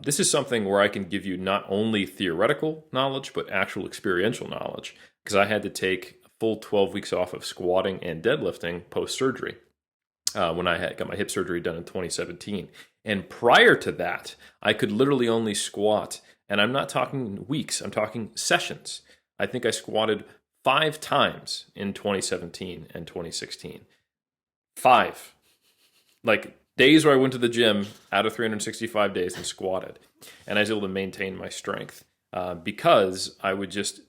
This is something where I can give you not only theoretical knowledge, but actual experiential knowledge, because I had to take a full 12 weeks off of squatting and deadlifting post-surgery when I got my hip surgery done in 2017. And prior to that, I could literally only squat, and I'm not talking weeks, I'm talking sessions. I think I squatted 5 times in 2017 and 2016. 5. Like days where I went to the gym out of 365 days and squatted. And I was able to maintain my strength because I would just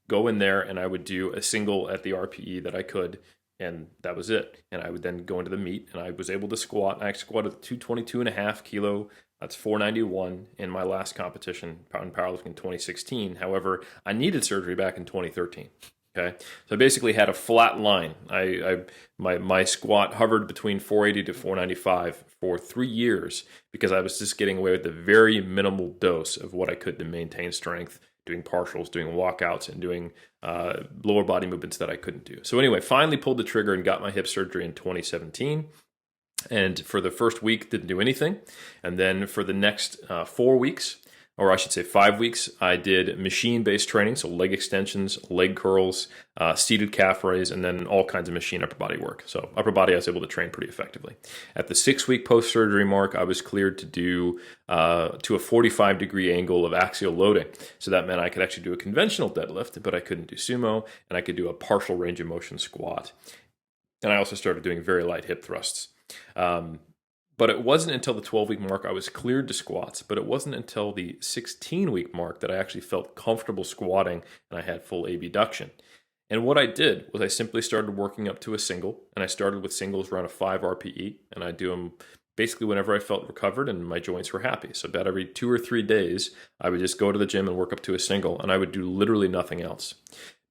go in there and I would do a single at the RPE that I could, and that was it. And I would then go into the meet, and I was able to squat. I squatted 222.5 kilo. That's 491 in my last competition in powerlifting in 2016. However, I needed surgery back in 2013. Okay, so I basically had a flat line. My squat hovered between 480 to 495 for 3 years because I was just getting away with a very minimal dose of what I could to maintain strength, doing partials, doing walkouts, and doing lower body movements that I couldn't do. So anyway, finally pulled the trigger and got my hip surgery in 2017. And for the first week, didn't do anything. And then for the next 4 weeks, or I should say 5 weeks, I did machine-based training, so leg extensions, leg curls, seated calf raise, and then all kinds of machine upper body work. So upper body, I was able to train pretty effectively. At the 6-week post-surgery mark, I was cleared to do to a 45-degree angle of axial loading. So that meant I could actually do a conventional deadlift, but I couldn't do sumo, and I could do a partial range of motion squat. And I also started doing very light hip thrusts. But it wasn't until the 12-week mark I was cleared to squats, but it wasn't until the 16-week mark that I actually felt comfortable squatting and I had full abduction. And what I did was I simply started working up to a single, and I started with singles around a 5 RPE, and I do them basically whenever I felt recovered and my joints were happy. So about every 2 or 3 days, I would just go to the gym and work up to a single, and I would do literally nothing else.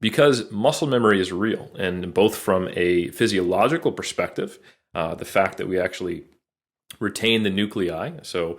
Because muscle memory is real, and both from a physiological perspective, the fact that we actually retain the nuclei. So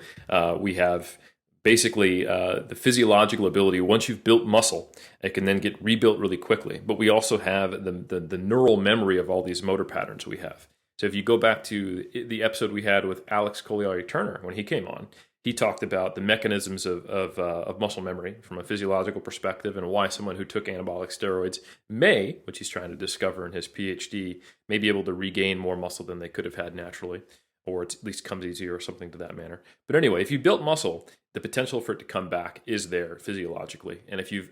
we have basically the physiological ability. Once you've built muscle, it can then get rebuilt really quickly. But we also have the neural memory of all these motor patterns we have. So if you go back to the episode we had with Alex Colliari-Turner when he came on, he talked about the mechanisms of muscle memory from a physiological perspective, and why someone who took anabolic steroids may, which he's trying to discover in his PhD, may be able to regain more muscle than they could have had naturally, or it at least comes easier or something to that manner. But anyway, if you built muscle, the potential for it to come back is there physiologically. And if you've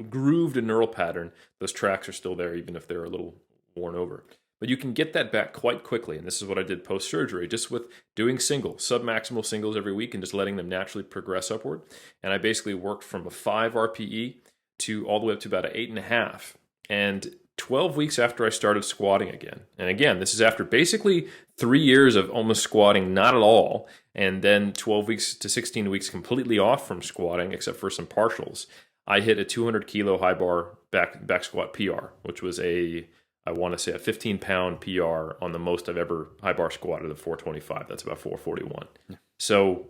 grooved a neural pattern, those tracks are still there, even if they're a little worn over. But you can get that back quite quickly. And this is what I did post-surgery, just with doing singles, submaximal singles every week, and just letting them naturally progress upward. And I basically worked from a 5 RPE to all the way up to about an 8.5. And 12 weeks after I started squatting again. And again, this is after basically 3 years of almost squatting not at all, and then 12 weeks to 16 weeks completely off from squatting, except for some partials. I hit a 200 kilo high bar back squat PR, which was a I want to say a 15-pound PR on the most I've ever high bar squatted of 425. That's about 441. So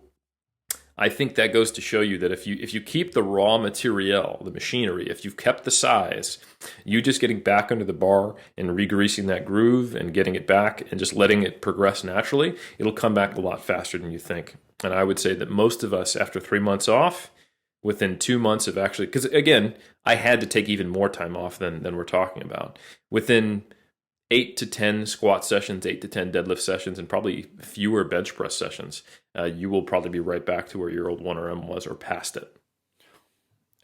I think that goes to show you that if you keep the raw material, the machinery, if you've kept the size, you just getting back under the bar and regreasing that groove and getting it back and just letting it progress naturally, it'll come back a lot faster than you think. And I would say that most of us, after 3 months off, within 2 months of actually, because again, I had to take even more time off than we're talking about. Within 8 to 10 squat sessions, 8 to 10 deadlift sessions, and probably fewer bench press sessions, you will probably be right back to where your old 1RM was or past it.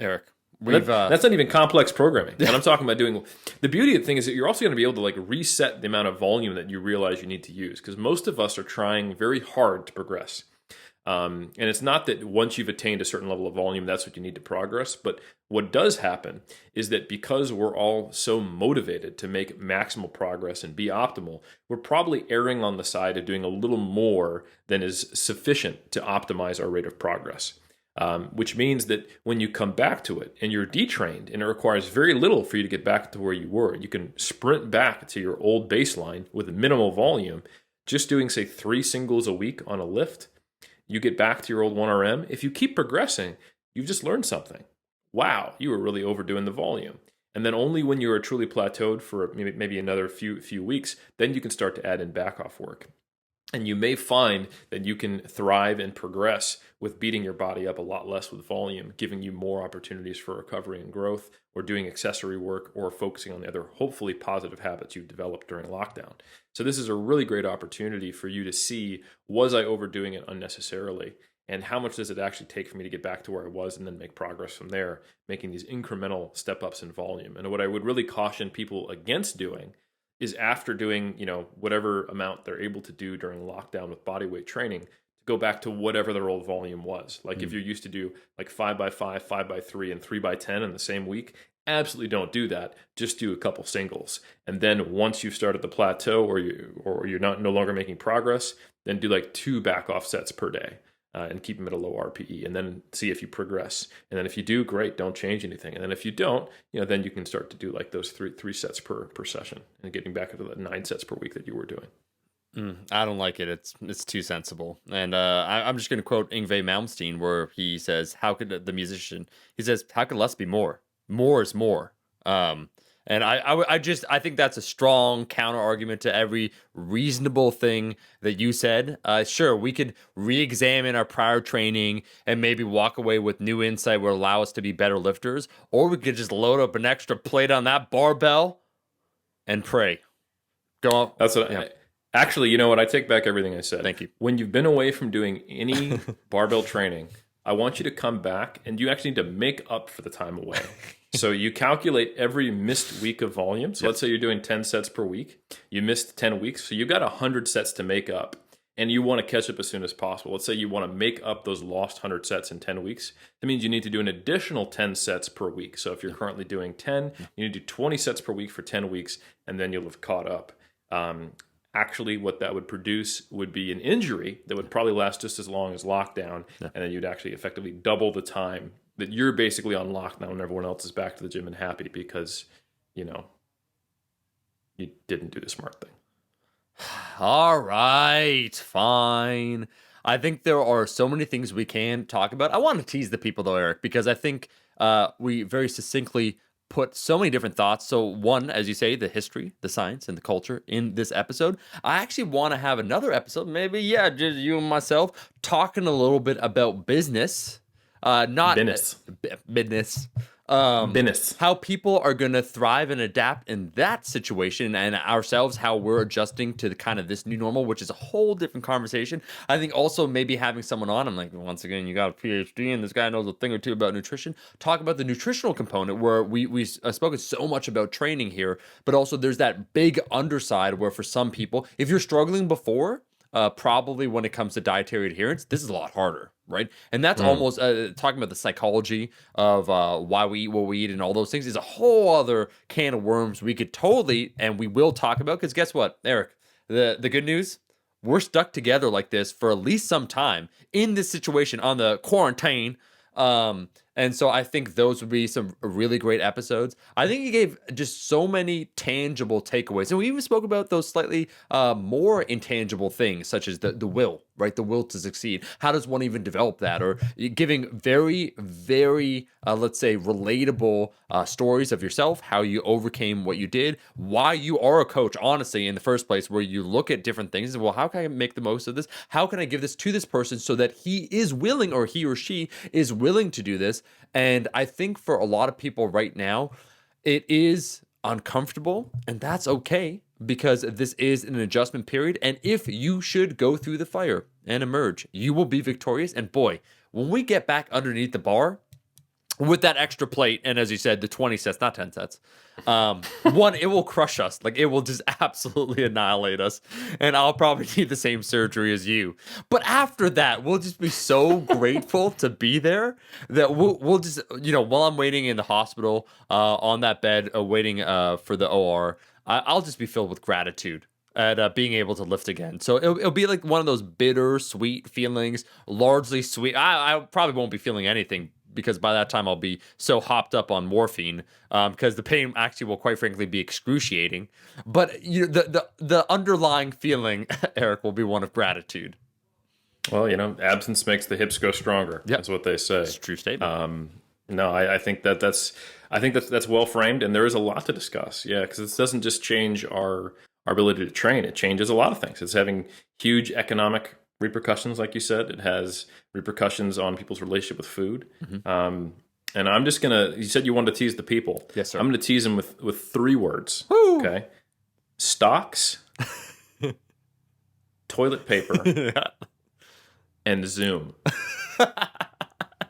Eric, that's not even complex programming. And I'm talking about doing, the beauty of the thing is that you're also going to be able to like reset the amount of volume that you realize you need to use, because most of us are trying very hard to progress. And it's not that once you've attained a certain level of volume, that's what you need to progress. But what does happen is that because we're all so motivated to make maximal progress and be optimal, we're probably erring on the side of doing a little more than is sufficient to optimize our rate of progress. Which means that when you come back to it and you're detrained and it requires very little for you to get back to where you were, you can sprint back to your old baseline with minimal volume, just doing, say, 3 singles a week on a lift. You get back to your old 1RM. If you keep progressing, you've just learned something. Wow, you were really overdoing the volume. And then only when you are truly plateaued for maybe another few weeks, then you can start to add in back off work. And you may find that you can thrive and progress with beating your body up a lot less with volume, giving you more opportunities for recovery and growth, or doing accessory work, or focusing on the other hopefully positive habits you've developed during lockdown. So this is a really great opportunity for you to see, was I overdoing it unnecessarily? And how much does it actually take for me to get back to where I was and then make progress from there, making these incremental step ups in volume? And what I would really caution people against doing is after doing, whatever amount they're able to do during lockdown with bodyweight training, to go back to whatever their old volume was. Like if you're used to do like 5x5, 5x3, and 3x10 in the same week, absolutely don't do that. Just do a couple singles. And then once you've started the plateau or you're no longer making progress, then do like 2 back off sets per day. And keep them at a low RPE, and then see if you progress. And then if you do, great, don't change anything. And then if you don't, then you can start to do like those three sets per session, and getting back into the 9 sets per week that you were doing. I don't like it. It's too sensible. And I'm just going to quote Yngwie Malmsteen, where he says, "How could the musician?" He says, "How could less be more? More is more." And I think that's a strong counter argument to every reasonable thing that you said. Sure, we could re-examine our prior training and maybe walk away with new insight will allow us to be better lifters, or we could just load up an extra plate on that barbell and pray. Go on. That's what. Yeah. Actually, you know what? I take back everything I said. Thank you. When you've been away from doing any barbell training, I want you to come back, and you actually need to make up for the time away. So you calculate every missed week of volume. So let's say you're doing 10 sets per week. You missed 10 weeks. So you've got 100 sets to make up, and you want to catch up as soon as possible. Let's say you want to make up those lost 100 sets in 10 weeks. That means you need to do an additional 10 sets per week. So if you're currently doing 10, you need to do 20 sets per week for 10 weeks, and then you'll have caught up. Actually, what that would produce would be an injury that would probably last just as long as lockdown, and then you'd actually effectively double the time that you're basically on lockdown and everyone else is back to the gym and happy because, you didn't do the smart thing. All right, fine. I think there are so many things we can talk about. I want to tease the people though, Eric, because I think we very succinctly put so many different thoughts. So one, as you say, the history, the science, and the culture in this episode. I actually want to have another episode, maybe, just you and myself, talking a little bit about business. Not business. Business. Business. How people are going to thrive and adapt in that situation, and ourselves, how we're adjusting to the kind of this new normal, which is a whole different conversation. I think also maybe having someone on, I'm like, once again, you got a PhD and this guy knows a thing or two about nutrition. Talk about the nutritional component where we've spoken so much about training here, but also there's that big underside where for some people, if you're struggling before, probably when it comes to dietary adherence, this is a lot harder, right? And that's almost talking about the psychology of why we eat what we eat and all those things is a whole other can of worms we could totally and we will talk about. Because guess what, Eric? The good news, we're stuck together like this for at least some time in this situation on the quarantine. And And so I think those would be some really great episodes. I think he gave just so many tangible takeaways. And we even spoke about those slightly more intangible things, such as the will, right? The will to succeed. How does one even develop that? Or giving very, very, let's say, relatable stories of yourself, how you overcame what you did, why you are a coach, honestly, in the first place, where you look at different things. Well, how can I make the most of this? How can I give this to this person so that he is willing, or he or she is willing to do this? And I think for a lot of people right now, it is uncomfortable, and that's okay because this is an adjustment period. And if you should go through the fire and emerge, you will be victorious. And boy, when we get back underneath the bar, with that extra plate, and as you said, the 20 sets, not 10 sets. One, it will crush us. Like, it will just absolutely annihilate us. And I'll probably need the same surgery as you. But after that, we'll just be so grateful to be there that we'll just, while I'm waiting in the hospital on that bed, waiting for the OR, I'll just be filled with gratitude at being able to lift again. So it'll be like one of those bitter, sweet feelings, largely sweet. I probably won't be feeling anything because by that time I'll be so hopped up on morphine because the pain actually will quite frankly be excruciating. But the underlying feeling, Eric, will be one of gratitude. Well, absence makes the hips go stronger. Yep. That's what they say. It's a true statement. No, I think that's well framed, and there is a lot to discuss. Yeah, because this doesn't just change our ability to train; it changes a lot of things. It's having huge economic repercussions, like you said. It has repercussions on people's relationship with food. Mm-hmm. And I'm just gonna. You said you wanted to tease the people. Yes, sir. I'm gonna tease them with 3 words. Woo! Okay, stocks, toilet paper, and Zoom.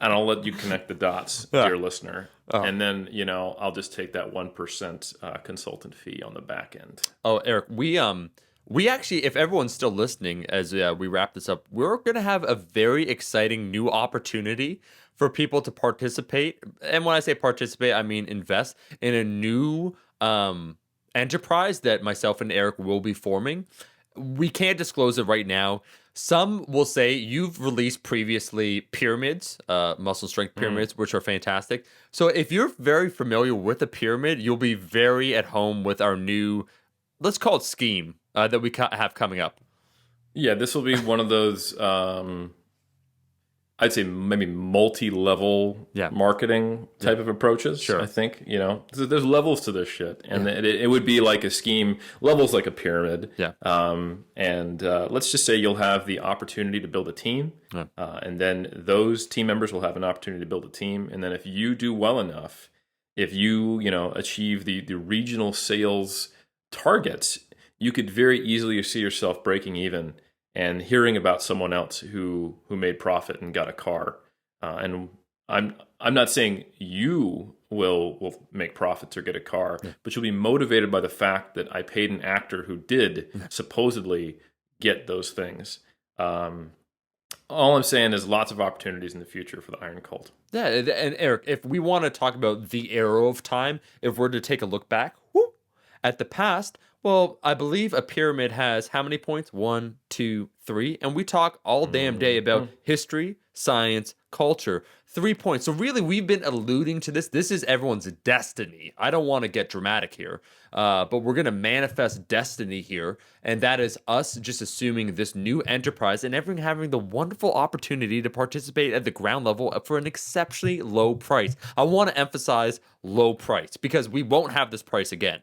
And I'll let you connect the dots, dear listener. Oh. And then, I'll just take that 1% consultant fee on the back end. Oh, Eric, we actually, if everyone's still listening as we wrap this up, we're going to have a very exciting new opportunity for people to participate. And when I say participate, I mean invest in a new enterprise that myself and Eric will be forming. We can't disclose it right now. Some will say you've released previously pyramids, muscle strength pyramids, which are fantastic. So if you're very familiar with a pyramid, you'll be very at home with our new, let's call it scheme that we have coming up. Yeah, this will be one of those, I'd say maybe multi-level marketing type of approaches. Sure. I think, there's levels to this shit. And it would be like a scheme, levels like a pyramid. Yeah. And let's just say you'll have the opportunity to build a team. Yeah. And then those team members will have an opportunity to build a team. And then if you do well enough, if you, achieve the regional sales targets, you could very easily see yourself breaking even and hearing about someone else who made profit and got a car. And I'm not saying you will make profits or get a car, but you'll be motivated by the fact that I paid an actor who did supposedly get those things. All I'm saying is lots of opportunities in the future for the Iron Cult. Yeah, and Eric, if we want to talk about the arrow of time, if we're to take a look back at the past, well, I believe a pyramid has how many points? 1, 2, 3. And we talk all damn day about history, science, culture. 3 points. So really, we've been alluding to this. This is everyone's destiny. I don't want to get dramatic here, but we're going to manifest destiny here. And that is us just assuming this new enterprise and everyone having the wonderful opportunity to participate at the ground level for an exceptionally low price. I want to emphasize low price because we won't have this price again.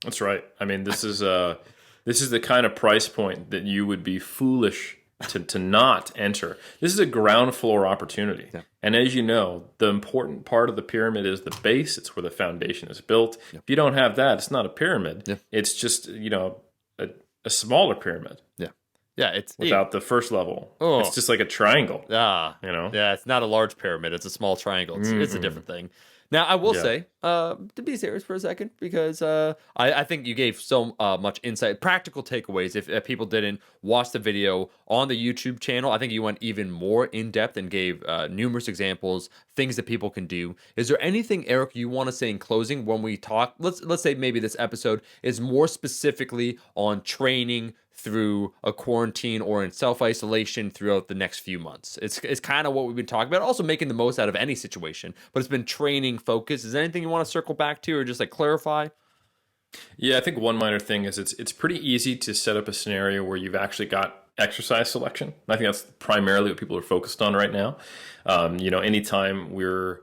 That's right. I mean, this is the kind of price point that you would be foolish to not enter. This is a ground floor opportunity. Yeah. And as you know, the important part of the pyramid is the base. It's where the foundation is built. Yeah. If you don't have that, it's not a pyramid. Yeah. It's just, a smaller pyramid. Yeah. Yeah, it's without the first level. Oh. It's just like a triangle. Yeah, it's not a large pyramid. It's a small triangle. It's a different thing. Now, I will say, to be serious for a second, because I think you gave so much insight, practical takeaways. If people didn't watch the video on the YouTube channel, I think you went even more in depth and gave numerous examples, things that people can do. Is there anything, Eric, you want to say in closing when we talk? Let's say maybe this episode is more specifically on training through a quarantine or in self-isolation throughout the next few months. It's kind of what we've been talking about, also making the most out of any situation, but it's been training focus. Is there anything you want to circle back to or just like clarify? Yeah, I think one minor thing is it's pretty easy to set up a scenario where you've actually got exercise selection. I think that's primarily what people are focused on right now. Anytime we're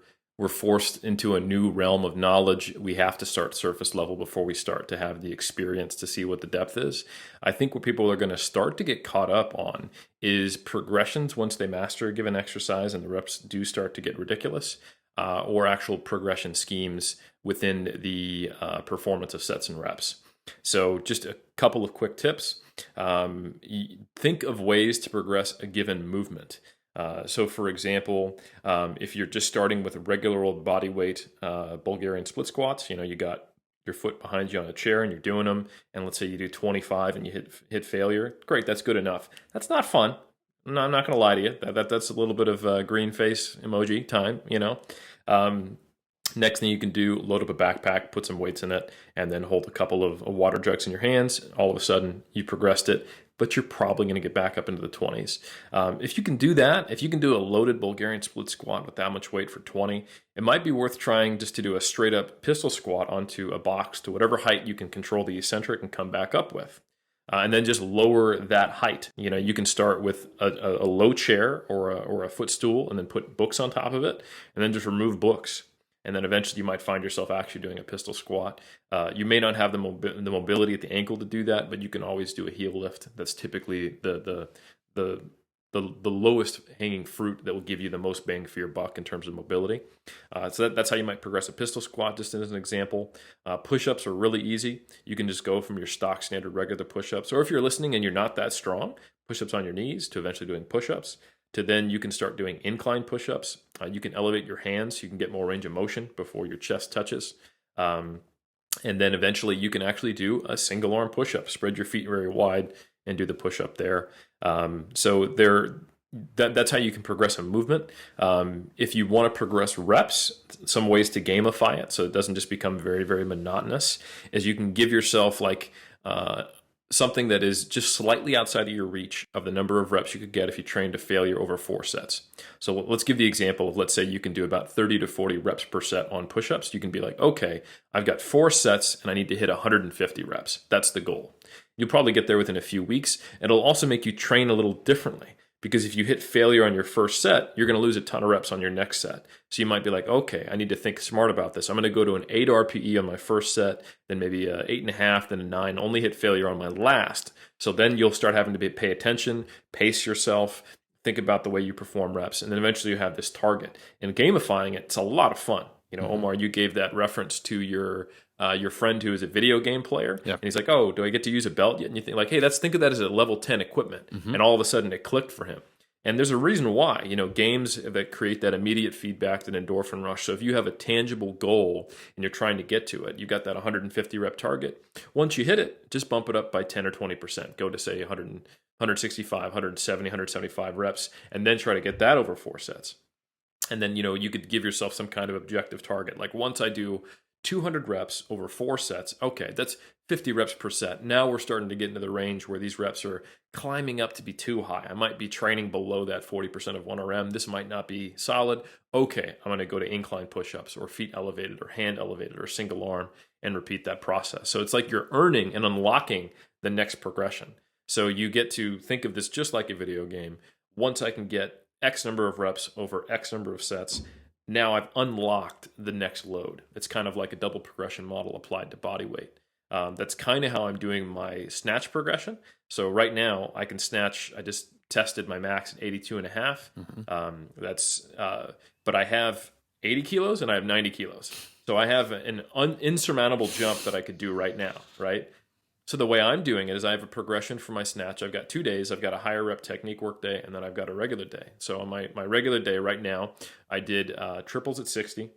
forced into a new realm of knowledge, we have to start surface level before we start to have the experience to see what the depth is. I think what people are going to start to get caught up on is progressions once they master a given exercise and the reps do start to get ridiculous, or actual progression schemes within the performance of sets and reps. So just a couple of quick tips. Think of ways to progress a given movement. So for example, if you're just starting with a regular old body weight Bulgarian split squats, you got your foot behind you on a chair and you're doing them, and let's say you do 25 and you hit failure. Great, that's good enough. That's not fun. No, I'm not going to lie to you. That's a little bit of green face emoji time, Next thing you can do, load up a backpack, put some weights in it, and then hold a couple of water jugs in your hands. All of a sudden, you progressed it, but you're probably going to get back up into the 20s. If you can do that, if you can do a loaded Bulgarian split squat with that much weight for 20, it might be worth trying just to do a straight up pistol squat onto a box to whatever height you can control the eccentric and come back up with. And then just lower that height. You can start with a low chair or a footstool and then put books on top of it, and then just remove books. And then eventually you might find yourself actually doing a pistol squat. You may not have the mobility at the ankle to do that, but you can always do a heel lift. That's typically the lowest hanging fruit that will give you the most bang for your buck in terms of mobility. So that's how you might progress a pistol squat, just as an example. Push-ups are really easy. You can just go from your stock standard regular push-ups, or if you're listening and you're not that strong, push-ups on your knees to eventually doing push-ups. To then you can start doing incline push-ups. You can elevate your hands so you can get more range of motion before your chest touches. And then eventually you can actually do a single arm push-up. Spread your feet very wide and do the push-up there. That's how you can progress a movement. If you want to progress reps, some ways to gamify it so it doesn't just become very, very monotonous is you can give yourself something that is just slightly outside of your reach of the number of reps you could get if you trained to failure over 4 sets. So let's give the example of, let's say you can do about 30 to 40 reps per set on push-ups. You can be like, okay, I've got 4 sets and I need to hit 150 reps. That's the goal. You'll probably get there within a few weeks. It'll also make you train a little differently, because if you hit failure on your first set, you're going to lose a ton of reps on your next set. So you might be like, okay, I need to think smart about this. I'm going to go to an 8 RPE on my first set, then maybe a 8.5, then a 9, only hit failure on my last. So then you'll start having to pay attention, pace yourself, think about the way you perform reps, and then eventually you have this target. And gamifying it, it's a lot of fun. Omar, you gave that reference to your friend who is a video game player. Yeah. And he's like, oh, do I get to use a belt yet? And you think like, hey, think of that as a level 10 equipment. And all of a sudden it clicked for him. And there's a reason why, games that create that immediate feedback, that endorphin rush. So if you have a tangible goal and you're trying to get to it, you got that 150 rep target. Once you hit it, just bump it up by 10 or 20%. Go to say 100, 165, 170, 175 reps, and then try to get that over 4 sets. And then, you could give yourself some kind of objective target. Like, once I do 200 reps over 4 sets, okay, that's 50 reps per set. Now we're starting to get into the range where these reps are climbing up to be too high. I might be training below that 40% of 1RM. This might not be solid. Okay, I'm going to go to incline push-ups or feet elevated or hand elevated or single arm and repeat that process. So it's like you're earning and unlocking the next progression. So you get to think of this just like a video game. Once I can get X number of reps over X number of sets, now I've unlocked the next load. It's kind of like a double progression model applied to body weight. That's kind of how I'm doing my snatch progression. So right now I can snatch, I just tested my max at 82.5. But I have 80 kilos and I have 90 kilos. So I have an insurmountable jump that I could do right now, right? So the way I'm doing it is I have a progression for my snatch. I've got 2 days. I've got a higher rep technique work day, and then I've got a regular day. So on my regular day right now, I did triples at 60.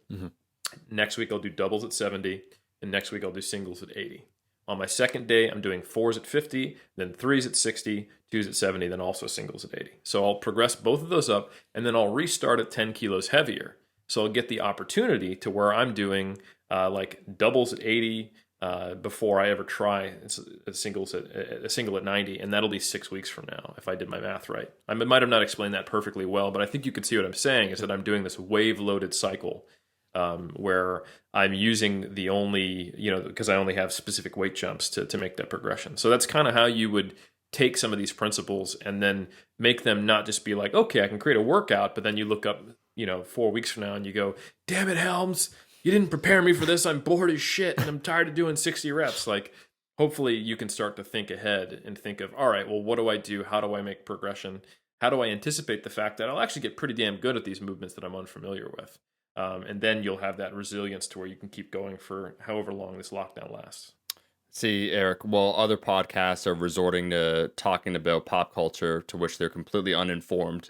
Next week I'll do doubles at 70, and next week I'll do singles at 80. On my second day, I'm doing 4s at 50, then 3s at 60, 2s at 70, then also singles at 80. So I'll progress both of those up, and then I'll restart at 10 kilos heavier. So I'll get the opportunity to where I'm doing like doubles at 80, before I ever try a single at 90, and that'll be 6 weeks from now if I did my math right. I might have not explained that perfectly well, but I think you can see what I'm saying is that I'm doing this wave-loaded cycle where I'm using the only, because I only have specific weight jumps to make that progression. So that's kind of how you would take some of these principles and then make them not just be like, okay, I can create a workout, but then you look up, 4 weeks from now and you go, damn it, Helms, you didn't prepare me for this. I'm bored as shit and I'm tired of doing 60 reps. Like, hopefully you can start to think ahead and think of, all right, well, what do I do? How do I make progression? How do I anticipate the fact that I'll actually get pretty damn good at these movements that I'm unfamiliar with? And then you'll have that resilience to where you can keep going for however long this lockdown lasts. See, Eric, while other podcasts are resorting to talking about pop culture to which they're completely uninformed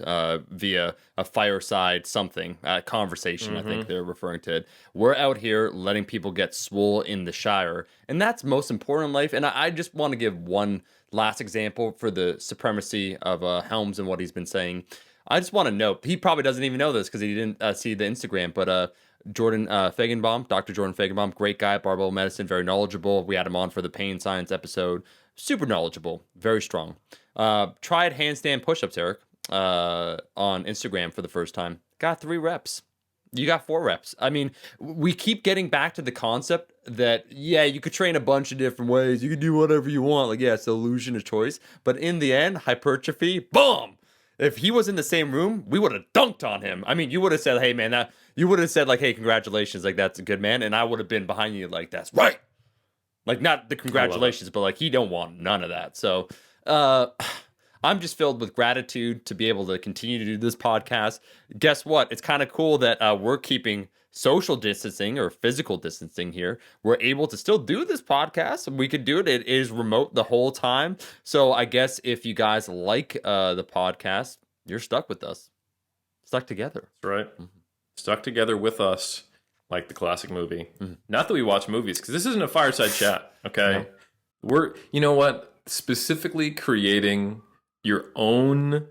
via a fireside something, conversation, I think they're referring to it, we're out here letting people get swole in the Shire. And that's most important in life. And I just want to give one last example for the supremacy of Helms and what he's been saying. I just want to note, he probably doesn't even know this because he didn't see the Instagram, but Jordan Feigenbaum, Dr. Jordan Feigenbaum, great guy, barbell medicine, very knowledgeable. We had him on for the pain science episode. Super knowledgeable, very strong. Tried handstand push-ups, Eric, on Instagram for the first time. Got 3 reps. You got 4 reps. I mean, we keep getting back to the concept that, yeah, you could train a bunch of different ways. You can do whatever you want. Like, yeah, it's the illusion of choice. But in the end, hypertrophy, boom! If he was in the same room, we would have dunked on him. I mean, you would have said, hey, man, you would have said, like, hey, congratulations. Like, that's a good man. And I would have been behind you like, that's right. Like, not the congratulations, but, like, he don't want none of that. So I'm just filled with gratitude to be able to continue to do this podcast. Guess what? It's kind of cool that we're keeping social distancing or physical distancing here. We're able to still do this podcast. We could do it. It is remote the whole time. So I guess if you guys like the podcast, you're stuck with us. Stuck together. That's right. Stuck together with us like the classic movie. Not that we watch movies, because this isn't a fireside chat, okay? No. We're, you know what? Specifically creating your own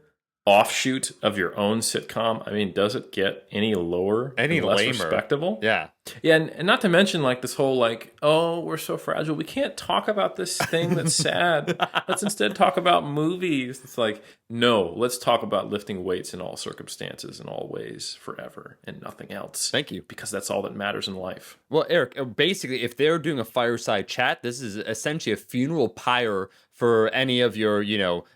offshoot of your own sitcom. I mean, does it get any lower, any less lamer, respectable? Yeah, and not to mention like this whole like, oh, we're so fragile, we can't talk about this thing that's sad. Let's instead talk about movies. It's like, no, let's talk about lifting weights in all circumstances, in all ways, forever, and nothing else. Thank you, because that's all that matters in life. Well, Eric, basically, if they're doing a fireside chat, this is essentially a funeral pyre for any of your,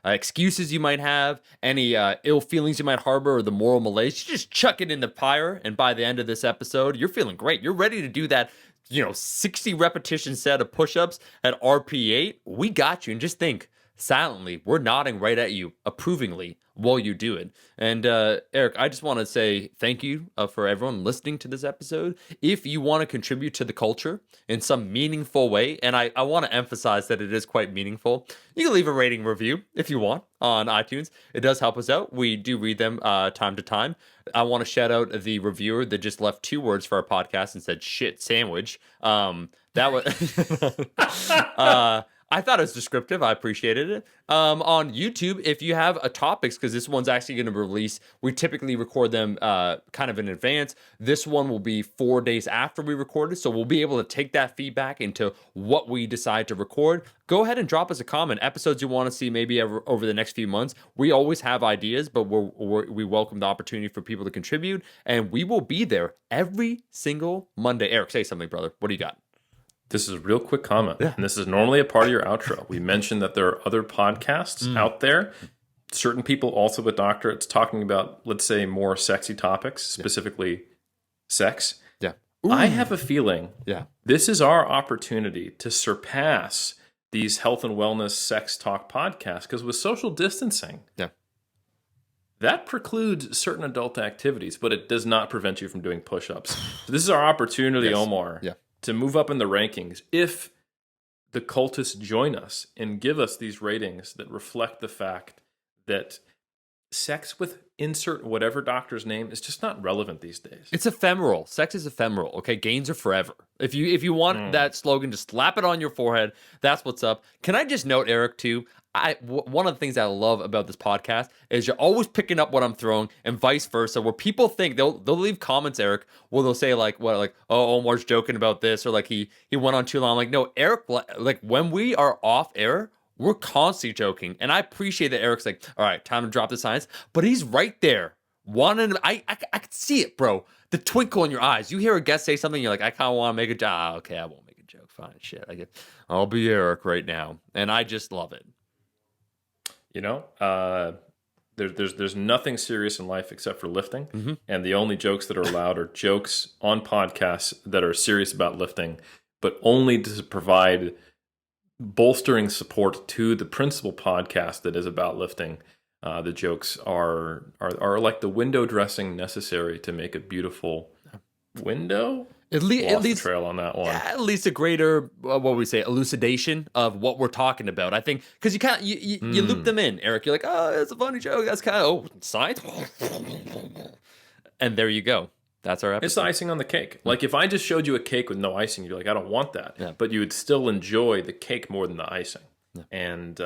excuses you might have, any ill feelings you might harbor, or the moral malaise. You just chuck it in the pyre, and by the end of this episode, you're feeling great. You're ready to do that, 60 repetition set of push-ups at RP8. We got you. And just think, silently, we're nodding right at you approvingly while you do it. And Eric, I just want to say thank you for everyone listening to this episode. If you want to contribute to the culture in some meaningful way, and I want to emphasize that it is quite meaningful, you can leave a rating review if you want on iTunes. It does help us out. We do read them time to time. I want to shout out the reviewer that just left 2 words for our podcast and said shit sandwich. That was I thought it was descriptive. I appreciated it. On YouTube, if you have topics, because this one's actually going to release, we typically record them kind of in advance. This one will be 4 days after we record it, so we'll be able to take that feedback into what we decide to record. Go ahead and drop us a comment. Episodes you want to see maybe over the next few months. We always have ideas, but we welcome the opportunity for people to contribute, and we will be there every single Monday. Eric, say something, brother. What do you got? This is a real quick comment, and this is normally a part of your outro. We mentioned that there are other podcasts out there, certain people also with doctorates talking about, let's say, more sexy topics, specifically sex. Yeah. I have a feeling this is our opportunity to surpass these health and wellness sex talk podcasts, because with social distancing, that precludes certain adult activities, but it does not prevent you from doing push-ups. So this is our opportunity, Omar. To move up in the rankings if the cultists join us and give us these ratings that reflect the fact that sex with insert whatever doctor's name is just not relevant these days. It's ephemeral. Sex is ephemeral. Okay, gains are forever. If you want that slogan, just slap it on your forehead. That's what's up. Can I just note, Eric, too? One of the things I love about this podcast is you're always picking up what I'm throwing, and vice versa. Where people think they'll leave comments, Eric, where they'll say like oh, Omar's joking about this, or like he went on too long. I'm like, no, Eric, like when we are off air, we're constantly joking, and I appreciate that Eric's like, all right, time to drop the science, but he's right there. I could see it, bro. The twinkle in your eyes. You hear a guest say something, you're like, I kind of want to make a joke. Okay, I won't make a joke. Fine, shit. I'll be Eric right now, and I just love it. You know, there's nothing serious in life except for lifting, and the only jokes that are allowed are jokes on podcasts that are serious about lifting, but only to provide bolstering support to the principal podcast that is about lifting. The jokes are like the window dressing necessary to make a beautiful window. At least trail on that one. Yeah, at least a greater what would we say elucidation of what we're talking about. I think because you can't you loop them in, Eric. You're like, oh, it's a funny joke. That's kind of science, and there you go. That's our episode. It's the icing on the cake. Like if I just showed you a cake with no icing, you're like, I don't want that. Yeah. But you would still enjoy the cake more than the icing. Yeah. And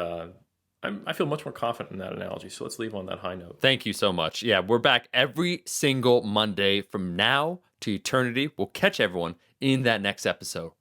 I feel much more confident in that analogy. So let's leave on that high note. Thank you so much. Yeah, we're back every single Monday from now to eternity. We'll catch everyone in that next episode